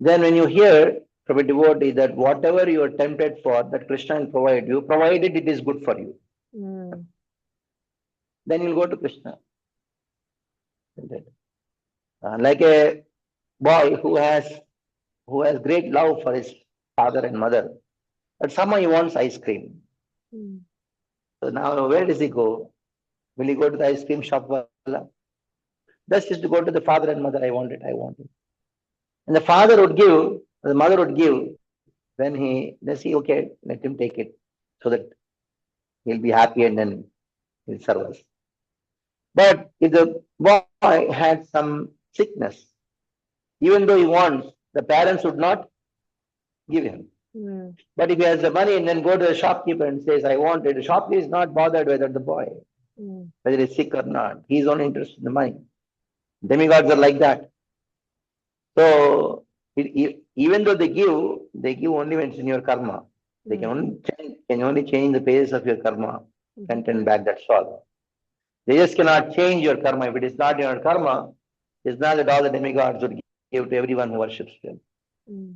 Then when you hear from a devotee that whatever you are tempted for, that Krishna will provide you, provided it is good for you, Mm. then you'll go to Krishna. Like a boy who has great love for his father and mother, but somehow he wants ice cream. Mm. So now where does he go? Will he go to the ice cream shop? That's just to go to the father and mother. I want it. I want it. And the father would give, the mother would give. Then they say, okay, let him take it, so that he'll be happy and then he'll serve us. But if the boy had some sickness, even though he wants, the parents would not give him. Mm. But if he has the money and then go to the shopkeeper and says, I want it, the shopkeeper is not bothered whether the boy, Mm. whether he's sick or not. He's only interested in the money. Demigods are like that. So even though they give only when it's in your karma. They can only change the pace of your karma, and turn back, that's all. They just cannot change your karma. If it is not in your karma, it's not that all the demigods would give to everyone who worships them. Mm.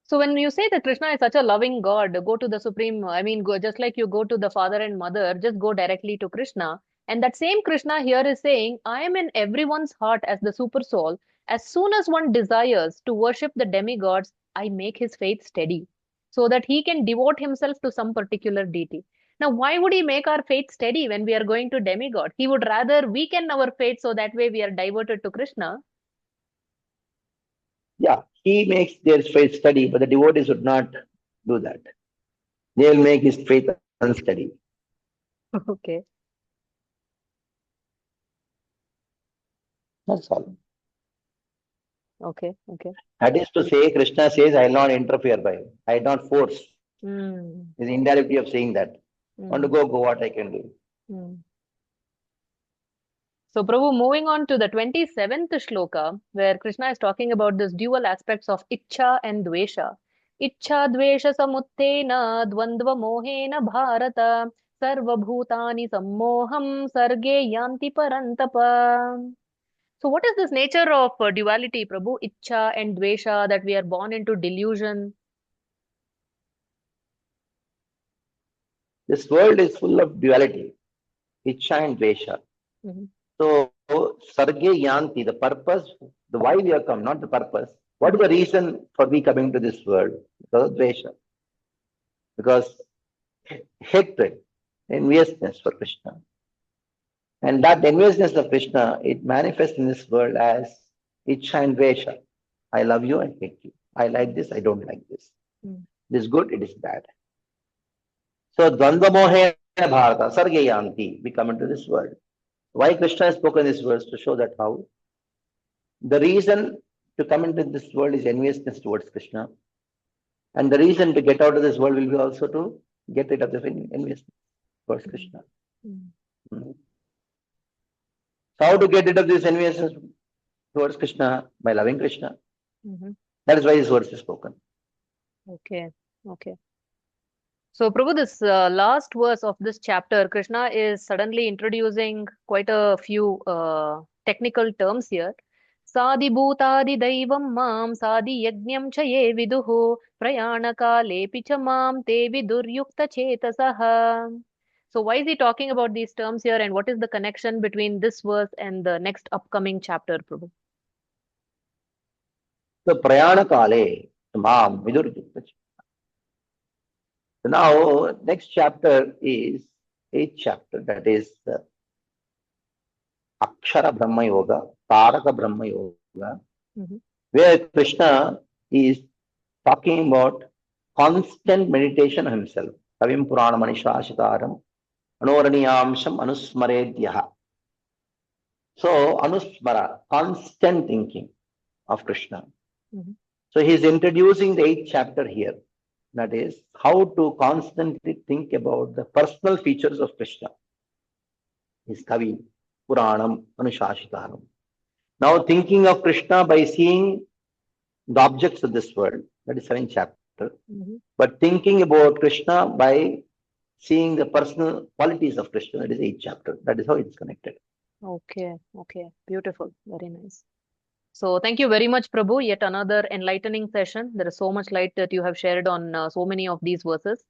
So when you say that Krishna is such a loving God, go to the supreme, I mean, go just like you go to the father and mother, just go directly to Krishna. And that same Krishna here is saying, I am in everyone's heart as the super soul. As soon as one desires to worship the demigods, I make his faith steady so that he can devote himself to some particular deity. Now, why would he make our faith steady when we are going to demigod? He would rather weaken our faith so that way we are diverted to Krishna. Yeah, he makes their faith steady, but the devotees would not do that. They will make his faith unsteady. Okay. That's all. Okay. Okay. That is to say, Krishna says, I will not interfere by, I will not force. Mm. Is the indirectly of saying that. Want to Mm. go, what I can do. Mm. So, Prabhu, moving on to the 27th shloka, where Krishna is talking about this dual aspects of Ichcha and Dvesha. Ichcha Dvesha Samuttena Dvandva Mohena Bharata Sarva Bhutani Sammoham Sarge Yanti Parantapa. So, what is this nature of duality, Prabhu? Ichcha and Dvesha, that we are born into delusion. This world is full of duality, Ichcha and Dvesha. Mhm. So, Sarge Yanti, the purpose, the why we have come, not the purpose. What is the reason for we coming to this world? Because of Dvesha. Because hatred, enviousness for Krishna. And that enviousness of Krishna, it manifests in this world as Ichcha and Dvesha. I love you, I hate you. I like this, I don't like this. Mm. It is good, it is bad. So, Dvandva Mohena Bharata, Sarge Yanti, we come into this world. Why Krishna has spoken this verse? To show that how the reason to come into this world is enviousness towards Krishna. And the reason to get out of this world will be also to get rid of the enviousness towards Krishna. Mm. Mhm. So how to get rid of this enviousness towards Krishna? By loving Krishna. Mhm. That is why this verse is spoken. Okay. Okay. So, Prabhu, this last verse of this chapter, Krishna is suddenly introducing quite a few technical terms here. Sadi bhutadi daivam mam sadi yajnam cha ye viduhu prayanakale cha mam te viduryukta chetasaha. So, why is he talking about these terms here, and what is the connection between this verse and the next upcoming chapter, Prabhu? So prayana kale mam vidur. So now next chapter is eighth chapter, that is Akshara Brahma Yoga, Taraka Brahma Yoga, Mhm. where Krishna is talking about constant meditation on himself. Kavim Purana Manishashitaram Anoraniyamsham anusmaredyaha. So, anusmara, constant thinking of Krishna. Mhm. So, he is introducing the 8th chapter here. That is, how to constantly think about the personal features of Krishna. His Kavi, Puranam, Anushashitanam. Now, thinking of Krishna by seeing the objects of this world, that is 7th chapter. Mhm. But thinking about Krishna by seeing the personal qualities of Krishna, that is 8th chapter. That is how it's connected. Okay, okay, beautiful, very nice. So thank you very much, Prabhu. Yet another enlightening session. There is so much light that you have shared on so many of these verses.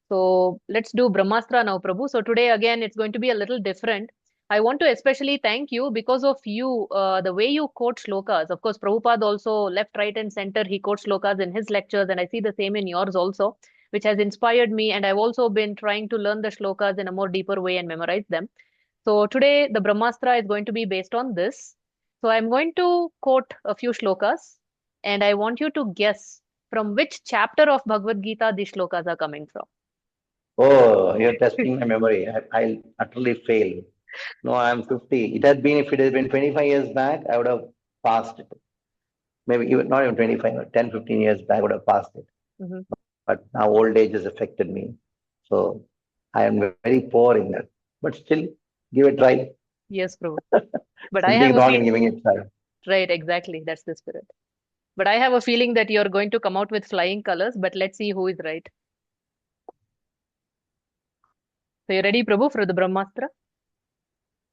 So let's do Brahmastra now, Prabhu. So today again, it's going to be a little different. I want to especially thank you because of you, the way you quote shlokas. Of course, Prabhupada also left, right, and center. He quotes shlokas in his lectures, and I see the same in yours also, which has inspired me. And I've also been trying to learn the shlokas in a more deeper way and memorize them. So today, the Brahmastra is going to be based on this. So I'm going to quote a few shlokas, and I want you to guess from which chapter of Bhagavad Gita these shlokas are coming from. Oh, you're testing my memory. I'll utterly fail. No, I'm 50. If it had been 25 years back, I would have passed it. Maybe even not even 25, but 10, 15 years back, I would have passed it. Mhm. But now old age has affected me. So I am very poor in that. But still, give it a try. Yes, Prabhu. But I have Something a wrong in feel, giving it a try. right, exactly. That's the spirit. But I have a feeling that you're going to come out with flying colors, but let's see who is right. So you ready, Prabhu, for the Brahmastra?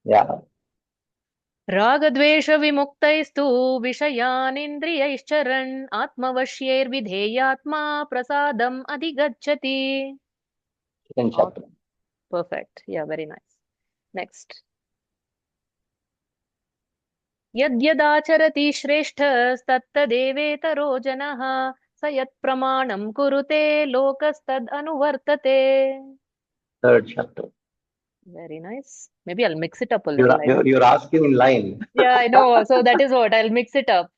Yeah. रागद्वेषविमुक्तैस्तु विषयानिन्द्रियैश्चरन् आत्मवश्यैर्विधेयात्मा प्रसादम् अधिगच्छति. Second chapter. Perfect. Yeah, very nice. Next. यद्यदाचरति श्रेष्ठस्तत्तदेवेतरो जनः स यत्प्रमाणं कुरुते लोकस्तदनुवर्तते. Third chapter. Very nice. Maybe I'll mix it up a You're, little. you're, you're asking in line. Yeah, I know. So that is what I'll mix it up.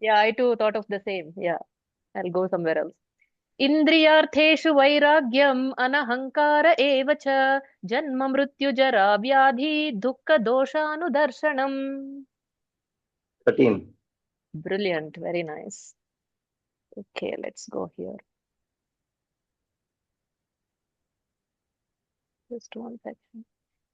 Yeah, I too thought of the same. Yeah, I'll go somewhere else. इन्द्रियार्थेषु वैराग्यम् अनहङ्कार एव च जन्म मृत्युजरा व्याधि दुःखदोषानुदर्शनम्. 13. Brilliant, very nice. Okay, let's go here. Just one section.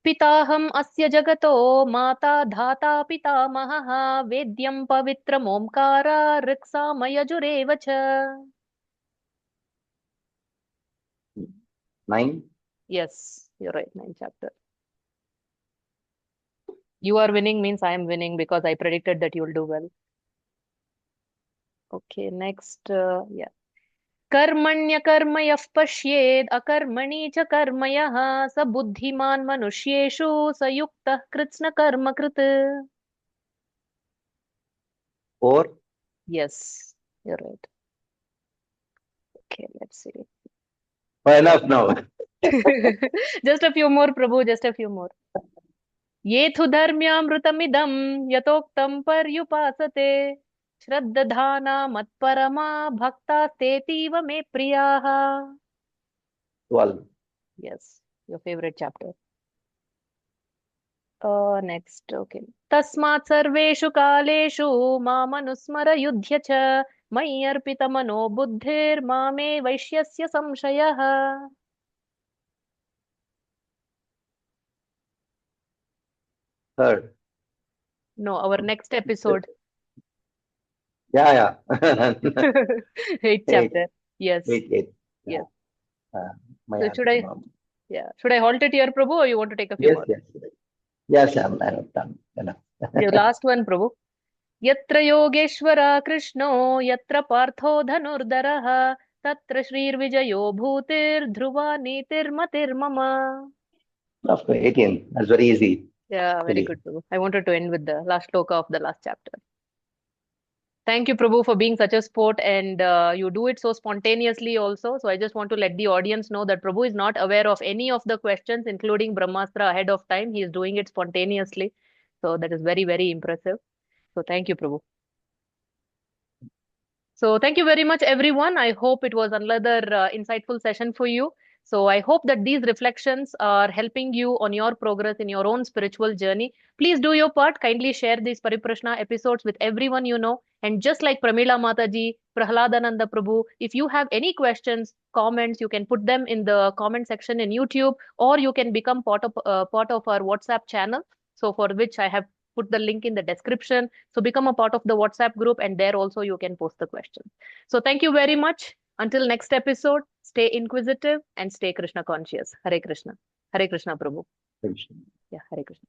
पिताहम् अस्य जगतो माता धाता पितामहः वेद्यं पवित्रमोङ्कार ऋक्सामयजुरेव च. 9. Yes, you're right, 9th chapter. You are winning means I am winning because I predicted that you will do well. Okay, next, yeah. कर्मण्यकर्म यः पश्येद् अकर्मणि च कर्म यः स बुद्धिमान् मनुष्येषु स युक्तः कृत्स्नकर्मकृत्. 4. Yes, you're right. Okay, let's see. Oh, enough now. Just a few more, Prabhu, just a few more. येथु धर्म्यामृतमिदं यतोक्तं पर्युपासते श्रद्दधाना मत्परमा भक्तास्तेतीव मे प्रियाः. 12. Yes, your favorite chapter. Next, okay. तस्मात् सर्वेषु कालेषु मामनुस्मर युध्य च मयि अर्पितमनो बुद्धिर्मामे वैश्यस्य संशयः. Third. No, our next episode. Yeah. 8th chapter. Yes. 8. Yes. My So should I halt it here, Prabhu, or you want to take a few Yes, more? yes. Yes, I'm done. Enough. Your last one, Prabhu. यत्र योगेश्वरा कृष्णो यत्र पार्थो धनुर्धरः तत्र श्रीर्विजयो भूतिर्ध्रुवा नीतिर्मतिर्मम. Of course, 18. That's very easy. Yeah, very Really. good, Prabhu. I wanted to end with the last shloka of the last chapter. Thank you, Prabhu, for being such a sport, and you do it so spontaneously also. So I just want to let the audience know that Prabhu is not aware of any of the questions, including Brahmastra, ahead of time. He is doing it spontaneously. So that is very, very impressive. So thank you, Prabhu. So thank you very much, everyone. I hope it was another insightful session for you. So I hope that these reflections are helping you on your progress in your own spiritual journey. Please do your part. Kindly share these Pariprashna episodes with everyone you know. And just like Pramila Mataji, Prahladananda Prabhu, if you have any questions, comments, you can put them in the comment section in YouTube, or you can become part of our WhatsApp channel. So for which I have put the link in the description. So become a part of the WhatsApp group, and there also you can post the questions. So thank you very much. Until next episode, stay inquisitive and stay Krishna conscious. Hare Krishna. Hare Krishna, Prabhu. Krishna. Yeah, Hare Krishna.